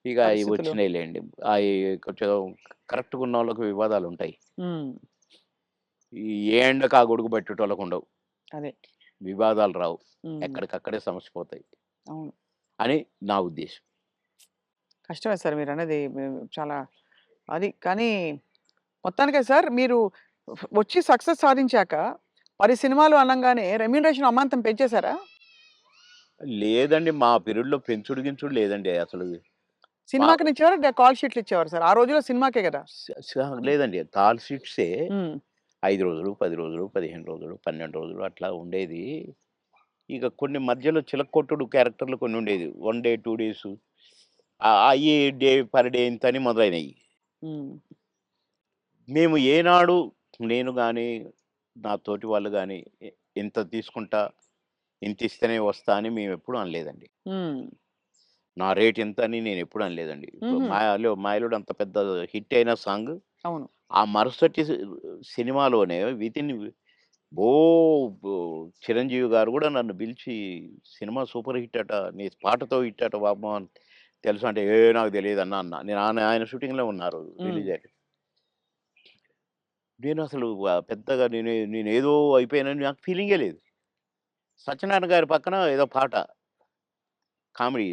ఇక అయి పరిస్థితులు. వచ్చినాయిలెండి. అయి కొంచెం కరెక్ట్‌గా ఉన్నోళ్ళకి వివాదాలుంటాయి. హ్మ్. ఈ ఏ ఎండకు ఆ గొడుగు పెట్టేటోళ్ళకుండవు. అదే. వివాదాలు రావు. హ్మ్. ఎక్కడికక్కడే సమసిపోతాయి అవును. అని నా ఉద్దేశం. కష్టమే సార్ మీరన్నది. చాలా అది కానీ మొత్తానికే సార్ మీరు వచ్చి సక్సెస్ సాధించాక 10 సినిమాలు అనంగానే రెమ్యూనరేషన్ అమాంతం పెంచేసారా? లేదండి. మా పీరియడ్‌లో పెంచుడు గించుడు లేదండి అసలు. మా సినిమాకినిచ్చేవారా? కాల్ షీట్లు ఇచ్చేవారా సార్? ఆ రోజుల్లో సినిమాకే గదా! స స లేదండి. కాల్ షీట్సే హ్మ్. 5 రోజులు, 10 రోజులు, 15 రోజులు, 12 రోజులు అట్లా ఉండేది. ఇక కొన్ని మధ్యలో చిలక్కొట్టుడు క్యారెక్టర్‌లు కొన్ని ఉండేది. 1 డే, 2 డేసు అయ్యి డే పర్ డే ఇంతని మొదలైనయి. హ్మ్. మేము ఏనాడు నేను గాని, నా తోటి వాళ్ళు గాని ఇంత తీసుకుంటా, ఇంతిస్తేనే వస్తా అని మేమెప్పుడు అనలేదండి. హ్మ్. నా రేట్ ఇంత అని నేనెప్పుడు అనలేదండి. ఇప్పుడు హుహు. 'మాయలోడు' అంత పెద్ద హిట్ అయిన సాంగ్ అవును. ఆ మరుసటి సినిమాలోనే వితిన్ బో 'చిరంజీవి' గారు గూడా నన్ను పిలిచి "సినిమా సూపర్ హిట్ అట. నీ పాటతో హిట్ అట బాబు" అని తెలుసా అంటే, నాకు తెలీదన్నా" అన్నా. నేను ఆయన షూటింగ్‌లో ఉన్నారు హ్మ్. రిలీజ్ అయ్యాక. నేనసలు పెద్దగా నేనేదో అయిపోయానని నాకు ఫీలింగే లేదు. సత్యనారాయణ గారి పక్కన ఏదో పాట కామెడీ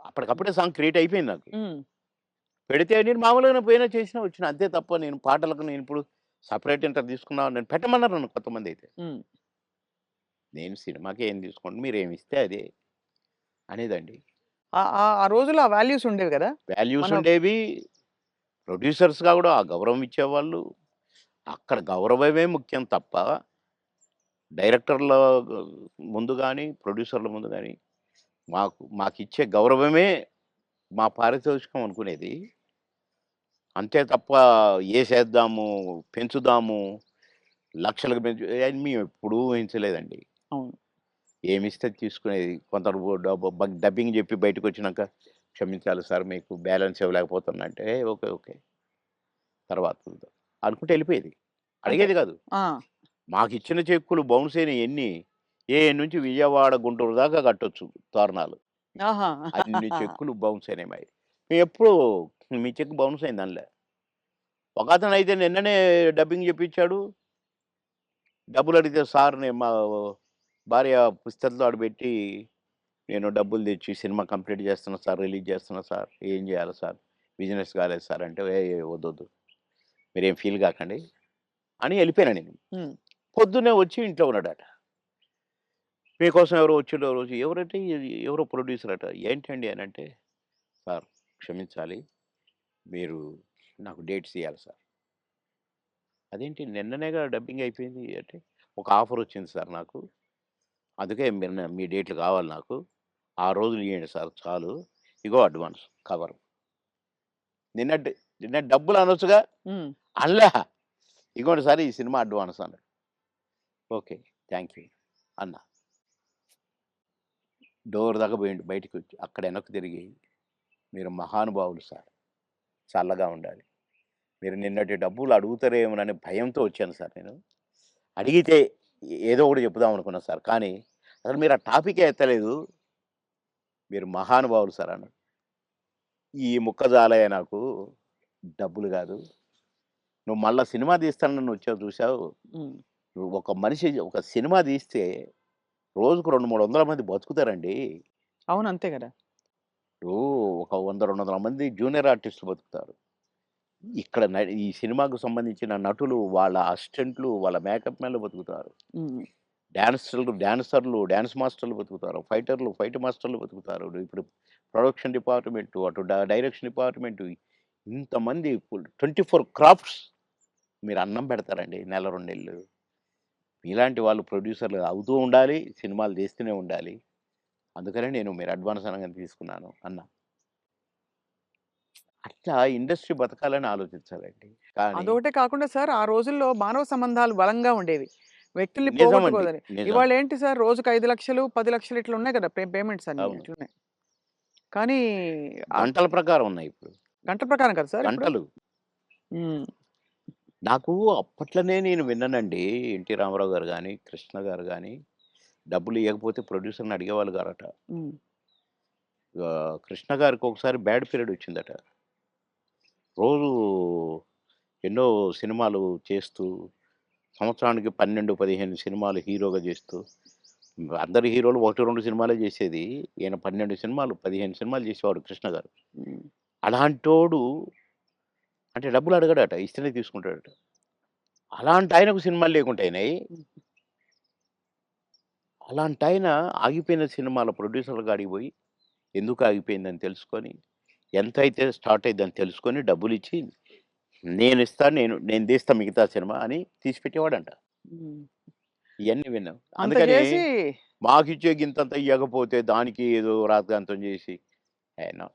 అప్పటికప్పుడే సాంగ్ క్రియేట్ అయిపోయింది నాకు. హ్మ్. పెడితే నేను మామూలుగానే పోయినా చేసినా వచ్చిన. అంతే తప్ప నేను పాటలకు నేనిప్పుడు సెపరేట్ ఇంత తీసుకున్నాం నేను పెట్టమన్నారు నన్ను కొంతమందైతే. హ్మ్. నేను సినిమాకి ఏం తీసుకోండి మీరేమిస్తే అదే అనేదండి. ఆ రోజుల్లో ఆ వాల్యూస్ ఉండేవి గదా! వాల్యూస్ మన ఉండేవి. ప్రొడ్యూసర్స్‌గా గూడా ఆ గౌరవం ఇచ్చేవాళ్ళు. అక్కడ గౌరవమే ముఖ్యం తప్ప డైరెక్టర్ల ముందు గాని, ప్రొడ్యూసర్ల ముందు గాని మాకిచ్చే గౌరవమే మా పారితోషికం అనుకునేది. అంతే తప్ప ఏసేద్దాము, పెంచుదాము, లక్షలకు పెంచు అని మేమెప్పుడూ ఊహించలేదండి. అవును. ఏమిస్తే తీసుకునేది. కొందరు డబ్బింగ్ జెప్పి బయటకొచ్చినాక, "క్షమించాలి సార్ మీకు బ్యాలెన్స్ ఇవ్వలేకపోతున్నా" అంటే, ఓకే. ఓకే. తర్వాత చూద్దాం అనుకుంటూ ఎళ్ళిపోయేది. అంతే. అడిగేది గాదు. ఆ! మాకిచ్చిన చెక్కులు బౌన్స్ అయినయి ఎన్ని, నుంచి విజయవాడ, గుంటూరు దాకా కట్టొచ్చు తోరణాలు. ఆహా! అన్ని చెక్కులు బౌన్స్ అయినాయి మాయి. మేమెప్పుడు మీ చెక్ బౌన్స్ అయిందనలే. ఒకతనయితే నిన్ననే డబ్బింగ్ జెప్పించాడు. డబ్బులడిగితే సార్ నేను మా భార్య పుస్తెలతో ఆడబెట్టి, నేను డబ్బులు తెచ్చి సినిమా కంప్లీట్ చేస్తున్నా సార్, రిలీజ్ చేస్తున్నా సార్. ఏం చేయాలి సార్? బిజినెస్ కాలేదు సార్ అంటే, వద్దొద్దు. మీరేం ఫీల్ గాకండి అని ఎళ్ళిపోయాను నేను. హ్మ్. పొద్దున్నే వచ్చి ఇంట్లో ఉన్నాడట. మీకోసం ఎవరో వచ్చిండ్రు ఆ రోజు. ఎవరంటే ఎవరో ప్రొడ్యూసర్ అట. ఏంటండి అనంటే, సార్ క్షమించాలి. మీరు నాకు డేట్స్ ఇయ్యాలి సార్. అదేంటి నిన్ననేగా డబ్బింగ్ అయిపోయింది అంటే, ఒక ఆఫర్ వచ్చింది సార్ నాకు. అందుకే మీ డేట్లు కావాలి నాకు. ఆ రోజులు ఇయ్యండి సార్ చాలు. ఇగో అడ్వాన్స్ కవరు. నిన్న డ్ నిన్న డబ్బులు అనొచ్చుగా? హ్మ్. అనలే. ఇగోండి సార్ ఈ సినిమా అడ్వాన్స్ అన్నాడు. ఓకే. థాంక్ యూ అన్నా. డోర్ దాకా పోయిండు బయటికొచ్చి. అక్కడ వెనక్కి తిరిగి, మీరు మహానుభావులు సార్. చల్లగా ఉండాలి. మీరు నిన్నటి డబ్బులు అడుగుతారేమోనని భయంతో వచ్చాను సార్ నేను. అడిగితే ఏదో ఒకటి చెప్పుదాం అనుకున్నా సార్. కానీ అసలు మీరు ఆ టాపికే ఎత్తలేదు. మీరు మహానుభావులు సార్ అన్నాడు. ఈ ముక్క చాలయ్య నాకు. డబ్బులు గాదు. నువ్వు మళ్ళా సినిమా తీస్తానని వచ్చావు చూసావు. హ్మ్. నువ్వు ఒక మనిషి ఒక సినిమా తీస్తే రోజుకు 200, 300 మంది బతుకుతారండి. అవును. అంతే గదా! ఇప్పుడు ఒక 100, 200 మంది జూనియర్ ఆర్టిస్టులు బతుకుతారు. ఇక్కడ ఈ సినిమాకు సంబంధించిన నటులు, వాళ్ళ అసిస్టెంట్లు, వాళ్ళ మేకప్ మ్యాన్‌లు బతుకుతారు. హ్మ్. డాన్సర్లు, డాన్స్ మాస్టర్‌లు బతుకుతారు. ఫైటర్లు, ఫైట్ మాస్టర్‌లు బతుకుతారు. ఇప్పుడు ప్రొడక్షన్ డిపార్ట్‌మెంటు, అటు డైరెక్షన్ డిపార్ట్‌మెంటు ఇంతమంది 24 క్రాఫ్ట్స్ మీరు అన్నం పెడతారండి నెల, 2 నెలలు. మీలాంటి వాళ్ళు ప్రొడ్యూసర్‌లు అవుతూ ఉండాలి. సినిమాలు తీస్తూనే ఉండాలి. అందుకనే నేను మీరు అడ్వాన్స్ అనంగానే తీసుకున్నాను అన్నా. అట్లా ఇండస్ట్రీ బతకాలని ఆలోచించాలండి. కానీ అదొకటే కాకుండా సార్ ఆ రోజుల్లో మానవ సంబంధాలు బలంగా ఉండేవి. వ్యక్తుల్ని నిజమండి. పోగొట్టుకోదని. నిజం. ఇవాళ ఏంటి సార్ రోజుకి 5,00,000, 10,00,000 ఇట్లా ఉన్నాయి కదా! పేమెంట్స్ అన్నీ అవును. ఇట్లున్నాయి. కానీ గంటల ప్రకారం ఉన్నాయి ఇప్పుడు. గంటల ప్రకారం కదా సార్ ఇప్పుడు? గంటలు. హ్మ్. నాకు అప్పట్లోనే నేను విన్నానండి. 'ఎన్టీ రామారావు' గారు గాని, 'కృష్ణ' గారు గాని డబ్బులు ఇయ్యకపోతే ప్రొడ్యూసర్‌ని అడిగేవాళ్ళు గారట. హ్మ్. 'కృష్ణ' గారికి ఒకసారి బ్యాడ్ పీరియడ్ వచ్చిందట. రోజు ఎన్నో సినిమాలు చేస్తూ, సంవత్సరానికి 12, 15 సినిమాలు హీరోగా చేస్తూ, అందరు హీరోలు 1, 2 సినిమాలే చేసేది. ఈయన 12 సినిమాలు, 15 సినిమాలు చేసేవాడు 'కృష్ణ' గారు. హ్మ్. అలాంటోడు అంటే డబ్బులు అడగడట. ఇస్తేనే తీసుకుంటాడట. అలాంటి ఆయనకు సినిమాలు లేకుండా అయినాయి. హ్మ్. అలాంటాయన ఆగిపోయిన సినిమాల ప్రొడ్యూసర్‌ల కాడికి పోయి, ఎందుకు ఆగిపోయిందని తెలుసుకొని, ఎంతైతే స్టార్ట్ అయ్యిద్దని తెలుసుకొని డబ్బులిచ్చి, నేనిస్తాను, నేను తీస్తా మిగతా సినిమా అని తీసిపెట్టేవాడంట. హ్మ్. ఇయన్నీ విన్నాం. అంత అందుకని చేసి మాకిచ్చే గింతంతా ఇయ్యకపోతే దానికి ఏదో రాద్ధాంతం చేసి, నో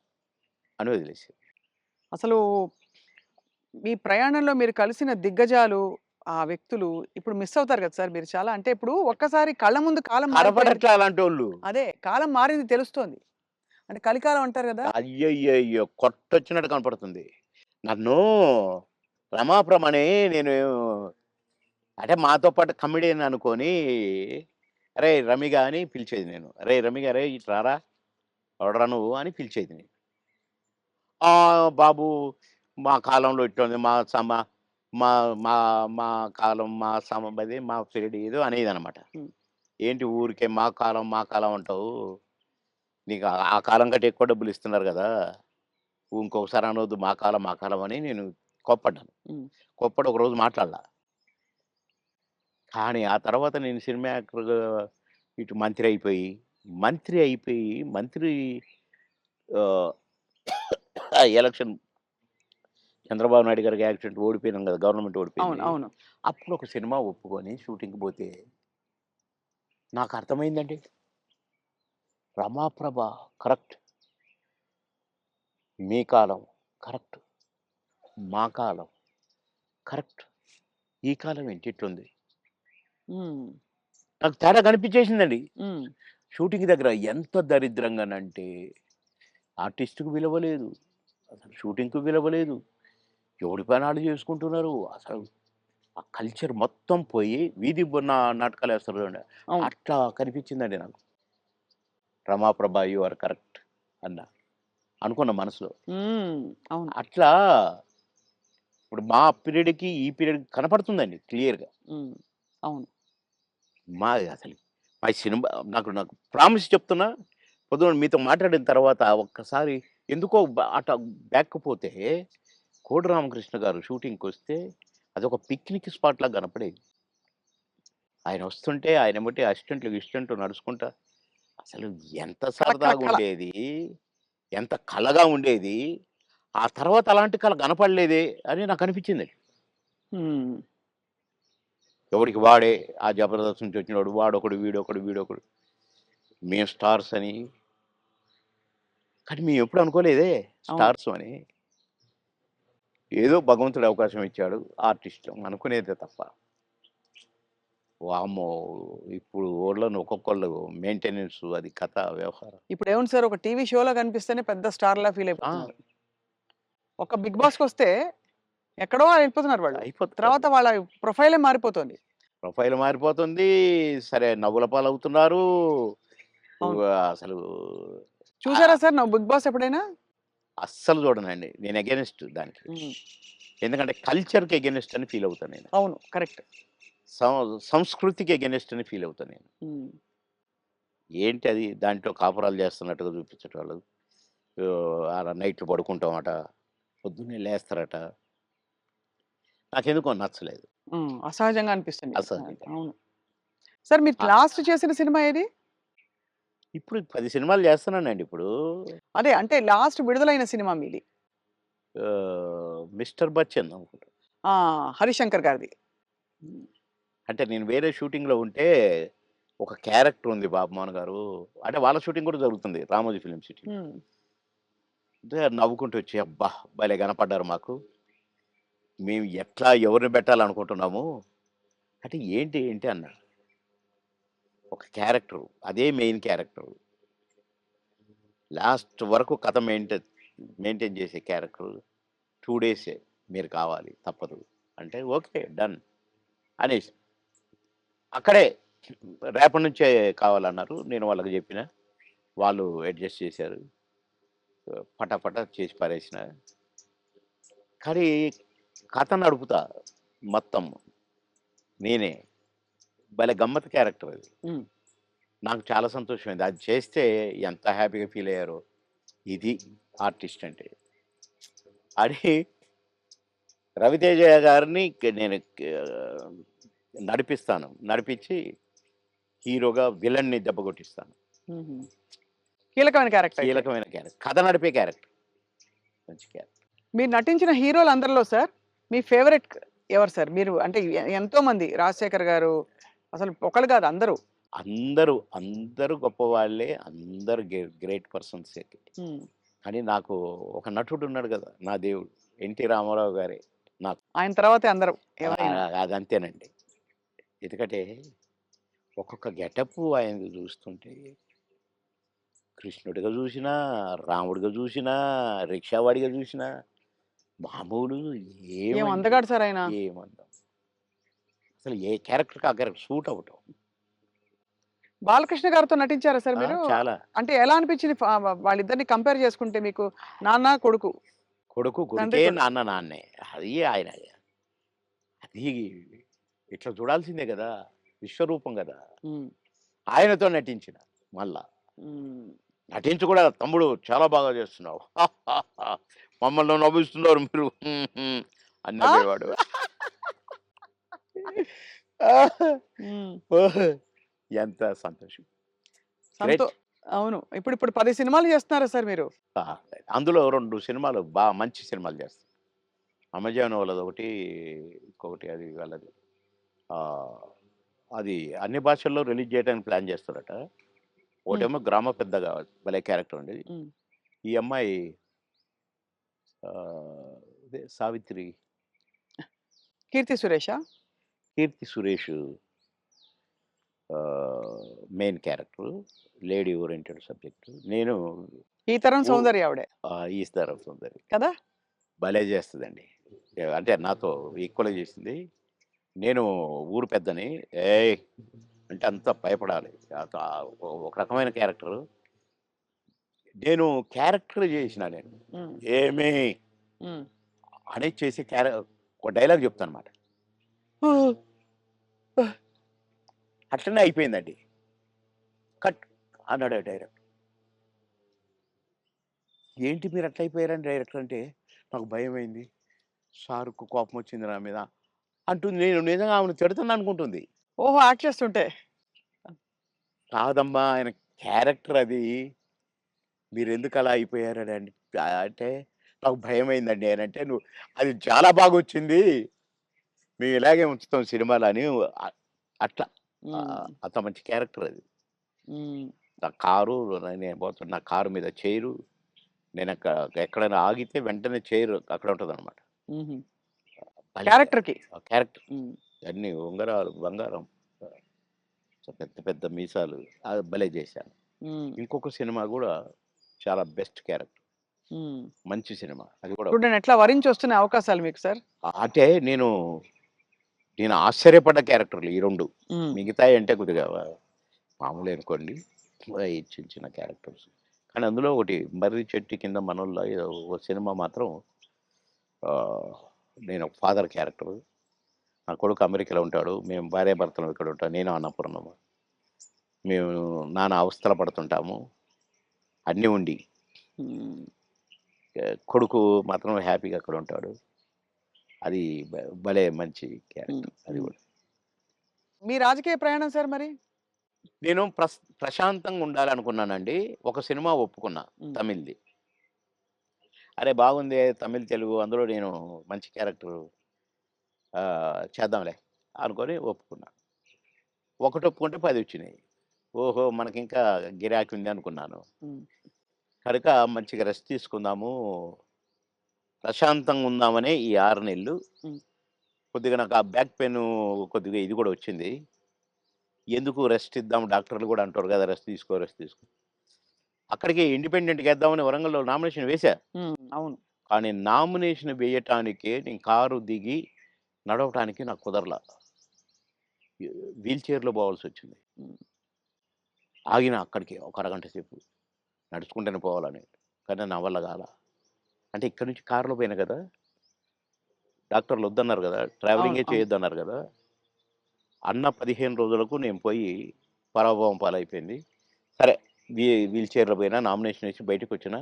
అని వదిలేసారు. అసలు మీ ప్రయాణంలో మీరు కలిసిన దిగ్గజాలు, ఆ వ్యక్తులు ఇప్పుడు మిస్ అవుతారు కదా సార్ మీరు చాలా. అంటే ఇప్పుడు ఒక్కసారి కళ్ళ ముందు కాలం మారిపోయింది. కనపడట్లే అలాంటోళ్ళు. అదే కాలం మారింది తెలుస్తోంది. అంటే కలికాలం అంటారు గదా! అయ్యయ్యయ్యో! కొట్టొచ్చినట్టు కనపడుతుంది. నన్ను రమాప్రమని నేను అంటే మాతో పాటు కమెడియన్ అనుకోని, "అరేయ్! రమిగా" అని పిలిచేది నేను. "అరేయ్! రమిగా అరేయ్! ఇటు రారా, ఎవడురా నువ్వు" అని పిలిచేది నేను. బాబు మా కాలంలో ఇట్టుంది. మా మా మా కాలం మా అదే మా పీరియడ్ ఏదో అనేదనమాట. హ్మ్. ఏంటి ఊరికే మా కాలం అంటావు. నీకు ఆ కాలం కంటే ఎక్కువ డబ్బులు ఇస్తున్నారు గదా! ఇంకొకసారి అనొద్దు మా కాలం అని నేను కోప్పడ్డాను. హ్మ్. కోప్పడి ఒకరోజు మాట్లాడలా. కానీ ఆ తర్వాత నేను సినిమా యాక్టర్‌గా ఇటు మంత్రి ఆహ్, ఎలక్షన్ చంద్రబాబు నాయుడు గారికి యాక్సిడెంట్ ఓడిపోయినాం గదా! గవర్నమెంట్ అవును. ఓడిపోయింది. అవును. అప్పుడు ఒక సినిమా ఒప్పుకొని షూటింగ్‌కి పోతే నాకర్థమైందండి. రమాప్రభ కరెక్ట్. మీ కాలం కరెక్ట్. మా కాలం కరెక్ట్. ఈ కాలం ఏంటి ఇట్లుంది. హ్మ్. నాకు తేడా కనిపించేసిందండి. హ్మ్. షూటింగ్ దగ్గర ఎంత దరిద్రంగానంటే ఆర్టిస్ట్‌కి విలువ లేదు. అసలు షూటింగ్‌కి విలువ లేదు. ఎవడి పని ఆళ్ళు చేసుకుంటున్నారు. అసలు ఆ కల్చర్ మొత్తం పోయి వీధి నాటకాలేస్తారు చూడండి. అవును. అట్లా కనిపించిందండి నాకు. రమాప్రభ యూ ఆర్ కరెక్ట్ అన్నా. అనుకున్న మనసులో. హ్మ్. అవును. అట్లా ఇప్పుడు మా పీరియడ్‌కి, ఈ పీరియడ్‌కి కనపడుతుందండి క్లియర్‌గా. హ్మ్. అవును. అసలు మా సినిమా నాకు ప్రామిస్ చెప్తున్నా, పొద్దున మీతో మాట్లాడిన తర్వాత ఒక్కసారి ఎందుకో అట బ్యాక్‌కి పోతే, కోడి రామకృష్ణ గారు షూటింగ్‌కొస్తే అదొక పిక్నిక్ స్పాట్‌లాగా కనపడేది. ఆయన వస్తుంటే ఆయన ఎమ్మటే అసిస్టెంట్లు నడుచుకుంటా అసలు ఎంత కళ, కళ, కళ. సరదాగుండేది. ఎంత కళగా ఉండేది. ఆ తర్వాత అలాంటి కళ కనపడలేదే అని నాకనిపించిందండి. హ్మ్. ఎవడికి వాడే ఆ 'జబర్దస్త్' నుంచి వచ్చినోడు వీడొకడు. మేము స్టార్స్ అని. కానీ మేమెప్పుడు అనుకోలేదే అవును. స్టార్స్ అని. ఏదో భగవంతుడు అవకాశం ఇచ్చాడు. ఆర్టిస్టులం అనుకునేదే తప్ప. వామ్మో! ఇప్పుడు ఓళ్ళను ఒక్కొక్కళ్ళు మెయింటెనెన్సు అది కథ వ్యవహారం. ఇప్పుడేముంది సార్ ఒక టీవీ షోలో కనిపిస్తేనే పెద్ద స్టార్‌లా ఫీల్ ఆ! అయిపోతున్నారు. ఒక 'బిగ్ బాస్'కొస్తే ఎక్కడో వెళ్ళిపోతున్నారు వాళ్ళు. అయిపోతారు. తర్వాత వాళ్ళ ప్రొఫైలే మారిపోతోంది. ప్రొఫైల్ మారిపోతుంది. సరే నవ్వుల పాలవుతున్నారు. అవును. అసలు చూసారా ఆహ్, సార్ నువ్వు 'బిగ్ బాస్' ఎప్పుడైనా? అస్సలు చూడనండి. నేను అగైనిస్ట్ దానికి. హ్మ్. ఎందుకంటే కల్చర్‌కి అగైనిస్ట్ అని ఫీల్ అవుతా నేను. అవును. కరెక్ట్. సంస్కృతికి అగైనిస్ట్ అని ఫీల్ అవుతా నేను. హ్మ్. ఏంటి అది దాంట్లో కాపురాలు చేస్తున్నట్టుగా చూపించేటోళ్ళు. ఆడ నైట్‌లు పడుకుంటామట. పొద్దున్నే లేస్తారట. నాకెందుకో నచ్చలేదు. హ్మ్. అసహజంగా అనిపిస్తుంది. అసహ్యంగా. అవును. సార్ మీరు ఆహ్, లాస్ట్ చేసిన సినిమా ఏది? ఇప్పుడు 10 సినిమాలు చేస్తున్నానండి ఇప్పుడు. అదే అంటే లాస్ట్ విడుదలైన సినిమా మీది. 'మిస్టర్ బచ్చన్' అనుకుంటా. ఆ! 'హరిశంకర్' గారిది. హ్మ్. అంటే నేను వేరే షూటింగ్‌లో ఉంటే ఒక క్యారెక్టర్ ఉంది బాబుమోహన్ గారు. అంటే వాళ్ళ షూటింగ్ కూడా జరుగుతుంది 'రామోజీ ఫిల్మ్ సిటీలో.' హ్మ్. అంటే నవ్వుకుంటూ వచ్చి, "అబ్బా! భలే కనపడ్డారు మాకు. మేము ఎట్లా ఎవరిని పెట్టాలనుకుంటున్నాము. అంటే ఏంటి ఏంటి అన్నా. ఒక క్యారెక్టర్ అదే మెయిన్ క్యారెక్టర్. లాస్ట్ వరకు కథ మెయింటైన్ చేసే క్యారెక్టర్ 2 డేసే మీరు కావాలి తప్పదు. అంటే ఓకే డన్ అనేసి. అక్కడే రేపటి నుంచే కావాలన్నారు. నేను వాళ్ళకి చెప్పిన. వాళ్ళు అడ్జస్ట్ చేశారు. పటాపటా చేసి పారేసిన. కానీ కథ నడుపుతా మొత్తం నేనే. భలే గమ్మత్తు క్యారెక్టర్ అది. హ్మ్. నాకు చాలా సంతోషమైంది. అది చేస్తే ఎంత హ్యాపీగా ఫీల్ అయ్యారో. ఇది ఆర్టిస్ట్ అంటే. అని రవితేజ గారిని నేను నడిపిస్తాను. నడిపించి హీరోగా విలన్ని దెబ్బ కొట్టిస్తాను. హుహు. కీలకమైన క్యారెక్టర్ అయితే. కీలకమైన క్యారెక్టర్. కథ నడిపే క్యారెక్టర్. మంచి క్యారెక్టర్. మీరు నటించిన హీరోలందరిలో సార్ మీ ఫేవరెట్ ఎవరు సార్? మీరు అంటే ఎంతో మంది 'రాజశేఖర్' గారు అసలు ఒకళ్ళు కాదు అందరూ. అందరూ గొప్పవాళ్ళే. అందరూ గ్రేట్ పర్సన్సే. హ్మ్. కానీ నాకు ఒక నటుడు ఉన్నాడు కదా! నా దేవుడు. 'ఎన్టీ రామారావు' గారే నాకు. ఆయన తర్వాతే అందరూ ఎవరైనా. అదంతేనండి. ఎందుకంటే ఒక్కొక్క గెటప్పు ఆయనది చూస్తుంటే కృష్ణుడిగా చూసినా, రాముడిగా చూసినా, రిక్షావాడిగా చూసినా మామూలు ఏం ఏమండి అందగాడు సార్ ఆయన. ఏమందం. అసలు ఏ క్యారెక్టర్‌కి ఆ క్యారెక్టర్ సూట్ అవ్వటం. 'బాలకృష్ణ' గారితో నటించారా సార్ ఆ! మీరు? చాలా. అంటే ఎలా అనిపించింది వాళ్ళిద్దరిని కంపేర్ చేసుకుంటే మీకు? నాన్న, కొడుకు. కొడుకు తండ్రి కొడుకే, కొడుకు. నాన్న నాన్నే. అది ఆయన. అది ఇట్లా చూడాల్సిందే గదా! విశ్వరూపం గదా! హ్మ్. ఆయనతో నటించిన మళ్ళా. హ్మ్. నటించి కూడా తమ్ముడు చాలా బాగా చేస్తున్నావు. మమ్మల్ని నవ్విస్తున్నారు మీరు. అని ఆ! నవ్వేవాడు. హ్మ్. ఓహ్! ఎంత సంతోషం. సంతో గ్రేట్. అవును. ఇప్పుడు 10 సినిమాలు చేస్తున్నారా సార్ మీరు? ఆ! అందులో 2 సినిమాలు మంచి సినిమాలు చేస్తా. అమెజాన్ వాళ్ళదొకటి, ఇంకొకటి అది వాళ్ళది. ఆహ్, అది అన్ని భాషల్లో రిలీజ్ చేయడానికి ప్లాన్ చేస్తారట. హ్మ్. ఒకటేమో గ్రామ పెద్దగా భలే క్యారెక్టర్ ఉండేది. హ్మ్. ఈ అమ్మాయి ఇదే 'సావిత్రి', 'కీర్తి సురేషా'? 'Keerthy Suresh' main character. Lady oriented subject. నేను ఈ తరం ఊ సౌందర్య ఆవిడే. ఈస్తారం సుందరి. కదా! భలే చేస్తదండి. అంటే నాతో ఈక్వల్‌గా చేసింది. నేను ఊరు పెద్దని. ఏయ్! అంటే అంతా భయపడాలి. ఒక రకమైన క్యారెక్టరు. నేను క్యారెక్టర్ చేసిన నేను. హ్మ్. ఏమి హ్మ్. అనేది చేసే ఒక డైలాగ్ చెప్తానన్నమాట. అట్లనే అయిపోయిందండి. కట్ అన్నాడు డైరెక్టర్. ఏంటి మీరు అట్లా అయిపోయారని డైరెక్టర్ అంటే, నాకు భయమైంది. సార్‌కు కోపమొచ్చింది నా మీద అంటుంది. నేను నిజంగా ఆమెను తిడతాననుకుంటుంది. ఓహో! యాక్ట్ చేస్తుంటే. కాదమ్మా ఆయన క్యారెక్టర్ అది. మీరెందుకలా అయిపోయారని అంటే, నాకు భయమైందండి అనంటే, నువ్వు అది చాలా బాగొచ్చింది. మేము ఇలాగే ఉంచుతాం సినిమాలో అని అట్లా. హ్మ్. అంత మంచి క్యారెక్టర్ అది. హ్మ్. నా కారు నేను పోతున్నా నా కారు మీద చైరు. ఎక్కడైనా ఆగితే వెంటనే చైర్ అక్కడ ఉంటదనమాట. హుహు. భలే క్యారెక్టర్‌కి. క్యారెక్టర్. హ్మ్. అన్నీ ఉంగరాలు, బంగారం. పెద్ద పెద్ద మీసాలు. అది భలే చేశాను. హ్మ్. ఇంకొక సినిమా గూడా చాలా బెస్ట్ క్యారెక్టర్. హ్మ్. మంచి సినిమా. అది కూడా ఇప్పుడు నేనెట్లా వరించొస్తున్నాయి అవకాశాలు మీకు సార్? అంటే నేను ఆశ్చర్యపడ్డ క్యారెక్టర్‌లు ఈ 2. హ్మ్. మిగతాయి అంటే కొద్దిగా మామూలే అనుకోండి. ఈ చిన్న చిన్న క్యారెక్టర్స్. కానీ అందులో ఒకటి 'మర్రి చెట్టు కింద మనోళ్ళ' ఏదో ఒక సినిమా మాత్రం ఆహ్, నేను ఒక ఫాదర్ క్యారెక్టరు. నా కొడుకు అమెరికాలో ఉంటాడు. మేము భార్యాభర్తలం ఇక్కడ ఉంటాం. నేను అన్నపూర్ణమ్మ. మేము నానా అవస్థలు పడుతుంటాము. అన్నీ ఉండి. హ్మ్. కొడుకు మాత్రం హ్యాపీగా అక్కడ ఉంటాడు. అది భలే మంచి హ్మ్. క్యారెక్టర్ అది హ్మ్. గూడా. మీ రాజకీయ ప్రయాణం సార్ మరి? నేను ప్రశాంతంగా ఉండాలనుకున్నానండి. ఒక సినిమా ఒప్పుకున్నా హ్మ్. తమిళ్‌ది. అరే! బాగుందే తమిళ్, తెలుగు అందులో నేను మంచి క్యారెక్టరు చేద్దాంలే అనుకోని ఒప్పుకున్నా. ఒకటి ఒప్పుకుంటే 10 వచ్చినాయి. ఓహో! మనకింకా గిరాకీ ఉంది అనుకున్నాను. హ్మ్. కనుక మంచిగా రెస్ట్ తీసుకుందాము, ప్రశాంతంగా ఉందామనే ఈ 6 నెలలు హ్మ్. కొద్దిగా నాకు ఆ బ్యాక్ పెయిన్ కొద్దిగా ఇది కూడా వచ్చింది. ఎందుకు రెస్ట్ ఇద్దాం డాక్టర్లు కూడా అంటారు కదా! రెస్ట్ తీసుకో, రెస్ట్ తీసుకో. అక్కడికే ఇండిపెండెంట్‌గా ఏద్దామని వరంగల్‌లో నామినేషన్ వేశా. అవును. కానీ నామినేషన్ వేయటానికే నేను కారు దిగి నడవటానికి నాకు కుదరలా. వీల్ చైర్‌లో పోవాల్సొచ్చింది. హ్మ్. ఆగిన అక్కడికి ఒక అరగంట సేపు. నడుచుకుంటూనే పోవాలని. కానీ నా వల్ల కాలా. అంటే ఇక్కడి నుంచి కారులో పోయినా కదా! డాక్టర్లు వద్దన్నారు కదా! అవును. ట్రావెలింగే అవును. చేయొద్దన్నారు కదా! అన్న 15 రోజులకు నేను పోయి పరాభవం పాలైపోయింది. సరే వీల్ చైర్‌లో పోయినా, నామినేషన్ ఏసి బయటకొచ్చినా,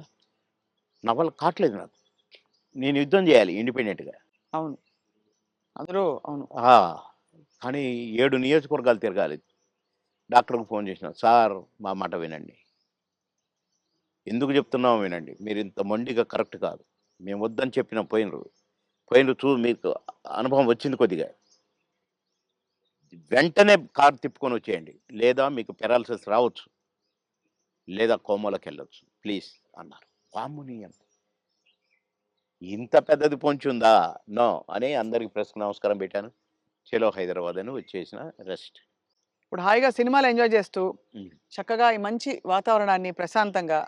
నా వల్ల కాట్లేదు నాకు. నేను యుద్ధం చేయాలి ఇండిపెండెంట్‌గా. అవును. అందులో అవును. ఆ! కానీ 7 నియోజకవర్గాలు తిరగాలి. డాక్టర్‌కి ఫోన్ చేసినా, "సార్ మా మాట వినండి. ఎందుకు చెప్తున్నామో వినండి. మీరింత మొండిగా కరెక్ట్ కాదు. మేము వద్దని చెప్పినా పోయినరు. మీకు అనుభవం వచ్చింది కొద్దిగా. వెంటనే కారు తిప్పుకొని వచ్చేయండి. లేదా మీకు పారాలిసిస్ రావచ్చు. లేదా కోమాలోకెళ్ళొచ్చు. ప్లీజ్" అన్నారు. వామ్మో! ఇంత పెద్దది పొంచుందా? నో అని అందరికి ప్రెస్‌కి నమస్కారం పెట్టాను. చలో హైదరాబాద్ అని వచ్చేసిన రెస్ట్. ఇప్పుడు హాయిగా సినిమాలు ఎంజాయ్ చేస్తూ, హ్మ్. చక్కగా ఈ మంచి వాతావరణాన్ని ప్రశాంతంగా,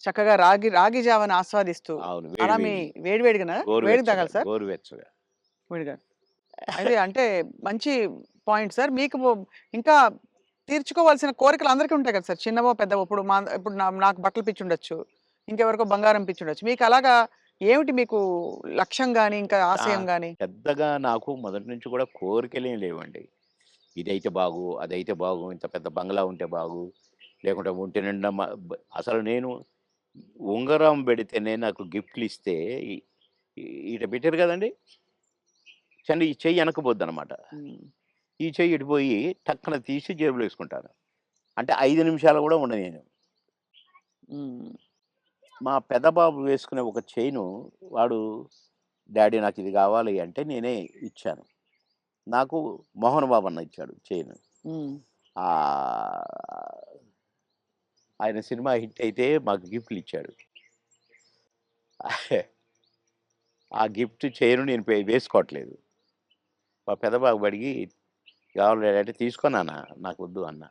చక్కగా రాగి రాగి జావని ఆస్వాదిస్తూ, అవును. అలా మీ వేడి వేడిగానా? వేడిగా తాగాలి సార్? గోరువెచ్చగా. వేడిగా. అయితే అంటే మంచి పాయింట్ సార్. మీకు ఇంకా తీర్చుకోవాల్సిన కోరికలు అందరికీ ఉంటాయి కదా సార్! చిన్నవో, పెద్దవో ఇప్పుడు నాకు బట్టలు పిచ్చుండొచ్చు. ఇంకెవరికో బంగారం పిచ్చుండొచ్చు. మీకు అలాగా ఏమిటి మీకు లక్ష్యం గాని, ఇంకా ఆ! ఆశయం గాని? పెద్దగా నాకు మొదటి నుంచి కూడా కోరికలేం లేవండి. ఇదైతే బాగు, అదైతే బాగు, ఇంత పెద్ద బంగ్లా ఉంటే బాగు, లేకుంటే ఒంటి నిండా అసలు నేను ఉంగరం పెడితేనే నాకు గిఫ్ట్‌లిస్తే ఇ ఈడ పెట్టారు కదండీ! ఈ చెయ్యి వెనక్కిపోద్దనమాట. హ్మ్. ఈ చెయ్యి ఇటు పోయి టక్కన తీసి జేబులో ఏసుకుంటాను. అంటే 5 నిమిషాలు కూడా ఉండనియను. హ్మ్. మా పెద్ద బాబు వేసుకునే ఒక చైను వాడు, డ్యాడీ నాకిది కావాలి అంటే నేనే ఇచ్చాను. నాకు మోహన్ బాబు అన్న ఇచ్చాడు చైను. హ్మ్. ఆహ్, ఆయన సినిమా హిట్ అయితే మాకు గిఫ్ట్‌లిచ్చాడు. ఆ గిఫ్ట్ చైను నేను వేసుకోవట్లేదు. మా పెద్ద బాబు అడిగి కావాలి డాడీ అంటే తీసుకో నాన్న నాకొద్దు అన్నా.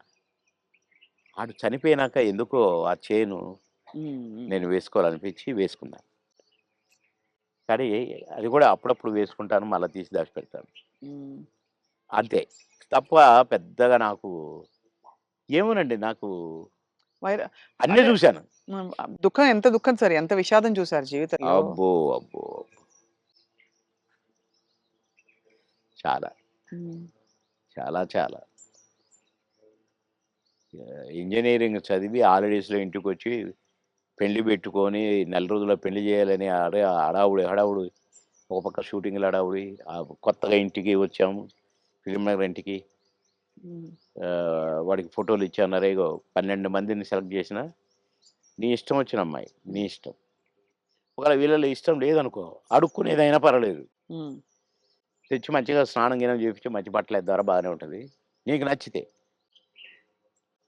ఆడు చనిపోయినాక ఎందుకో ఆ చైను హ్మ్. హ్మ్. నేను వేసుకోవాలనిపించి వేసుకున్నా. కానీ అది కూడా అప్పుడప్పుడు వేసుకుంటాను. మళ్ళా తీసి దాచిపెడతాను. హ్మ్. అంతే. తప్ప పెద్దగా నాకు ఏమోనండి నాకు వైర అన్నీ అంటే చూశాను. దుఃఖం ఎంత దుఃఖం సార్. ఎంత విషాదం చూసారు జీవితంలో. అబ్బో! అబ్బో! చాలా. హ్మ్. చాలా చాలా. ఇంజినీరింగ్ చదివి హాలిడేస్‌లో ఇంటికొచ్చి పెళ్లి పెట్టుకొని నెల రోజుల్లో పెళ్లి చేయాలని హడావుడి. ఒక పక్క షూటింగ్‌ల హడావుడి. కొత్తగా ఇంటికి వచ్చాము. ఫిల్మ్ నగర్ ఇంటికి. హ్మ్. వాడికి ఫోటోలు ఇచ్చన్నారు. ఇగో 12 మందిని సెలెక్ట్ చేసినా, నీ ఇష్టం వచ్చిన అమ్మాయి. నీ ఇష్టం. ఒకవేళ వీళ్ళలో ఇష్టం లేదనుకో, అడుక్కునేదైనా పర్వాలేదు. హ్మ్. తెచ్చి మంచిగా స్నానం గినం చేపించి మంచి బట్టలేద్దారా బాగానే ఉంటది. నీకు నచ్చితే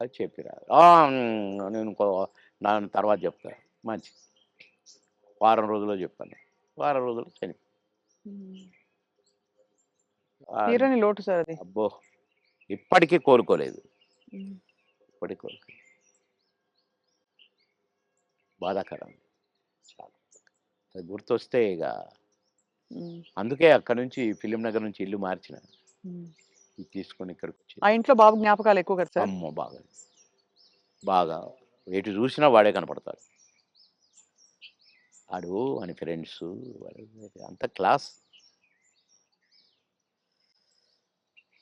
అది చెప్పిరా. నేను దాని తర్వాత చెప్తా. మంచిది. వారం రోజుల్లో చెప్పాను. వారం రోజుల్లో హ్మ్. ఆహ్, తీరని లోటు సార్ అది. అబ్బో! ఇప్పటికి కోలుకోలేదు. హ్మ్. ఇప్పటికి కోలుకోలేదు. బాధాకరం. చాలా. అది గుర్తొస్తే ఇగ హ్మ్. అందుకే అక్కడి నుంచి ఫిల్మ్ నగర్ నుంచి ఇల్లు మార్చిన. హ్మ్. ఇది తీసుకొని ఇక్కడికొచ్చేది. ఆ ఇంట్లో బాబు జ్ఞాపకాలు ఎక్కువ కదా సార్? అమ్మో! బాగా. బాగా. ఎటు చూసినా వాడే కనపడతాడు. ఆడు వాని ఫ్రెండ్సు అంతా క్లాస్.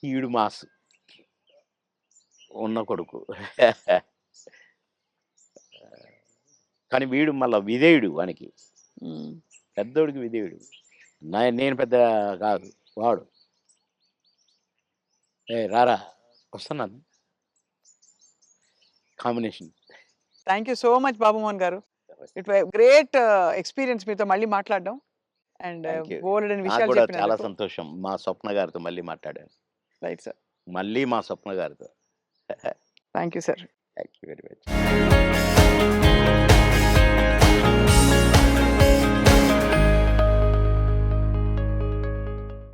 ఈడు మాస్. ఉన్న కొడుకు. కానీ వీడు మళ్ళా విధేయుడు వానికి. హ్మ్. పెద్దోడికి విధేయుడు. నేను పెద్ద కాదు. వాడు. "ఏయ్! రారా వస్తున్నాను." కాంబినేషన్. Thank you so much Babu Mohan గారు. ఇట్ వై గ్రేట్ ఎక్స్‌పీరియన్స్ మీతో మళ్ళీ మాట్లాడడం. And thank you. బోలెడన్ని నాకు విషయాలు కూడా చాలా చెప్పినందుకు. సంతోషం. మా స్వప్న గారితో మళ్ళీ మాట్లాడాను. Right sir. మళ్ళీ మా స్వప్న గారితో. Thank you sir. Thank you very much.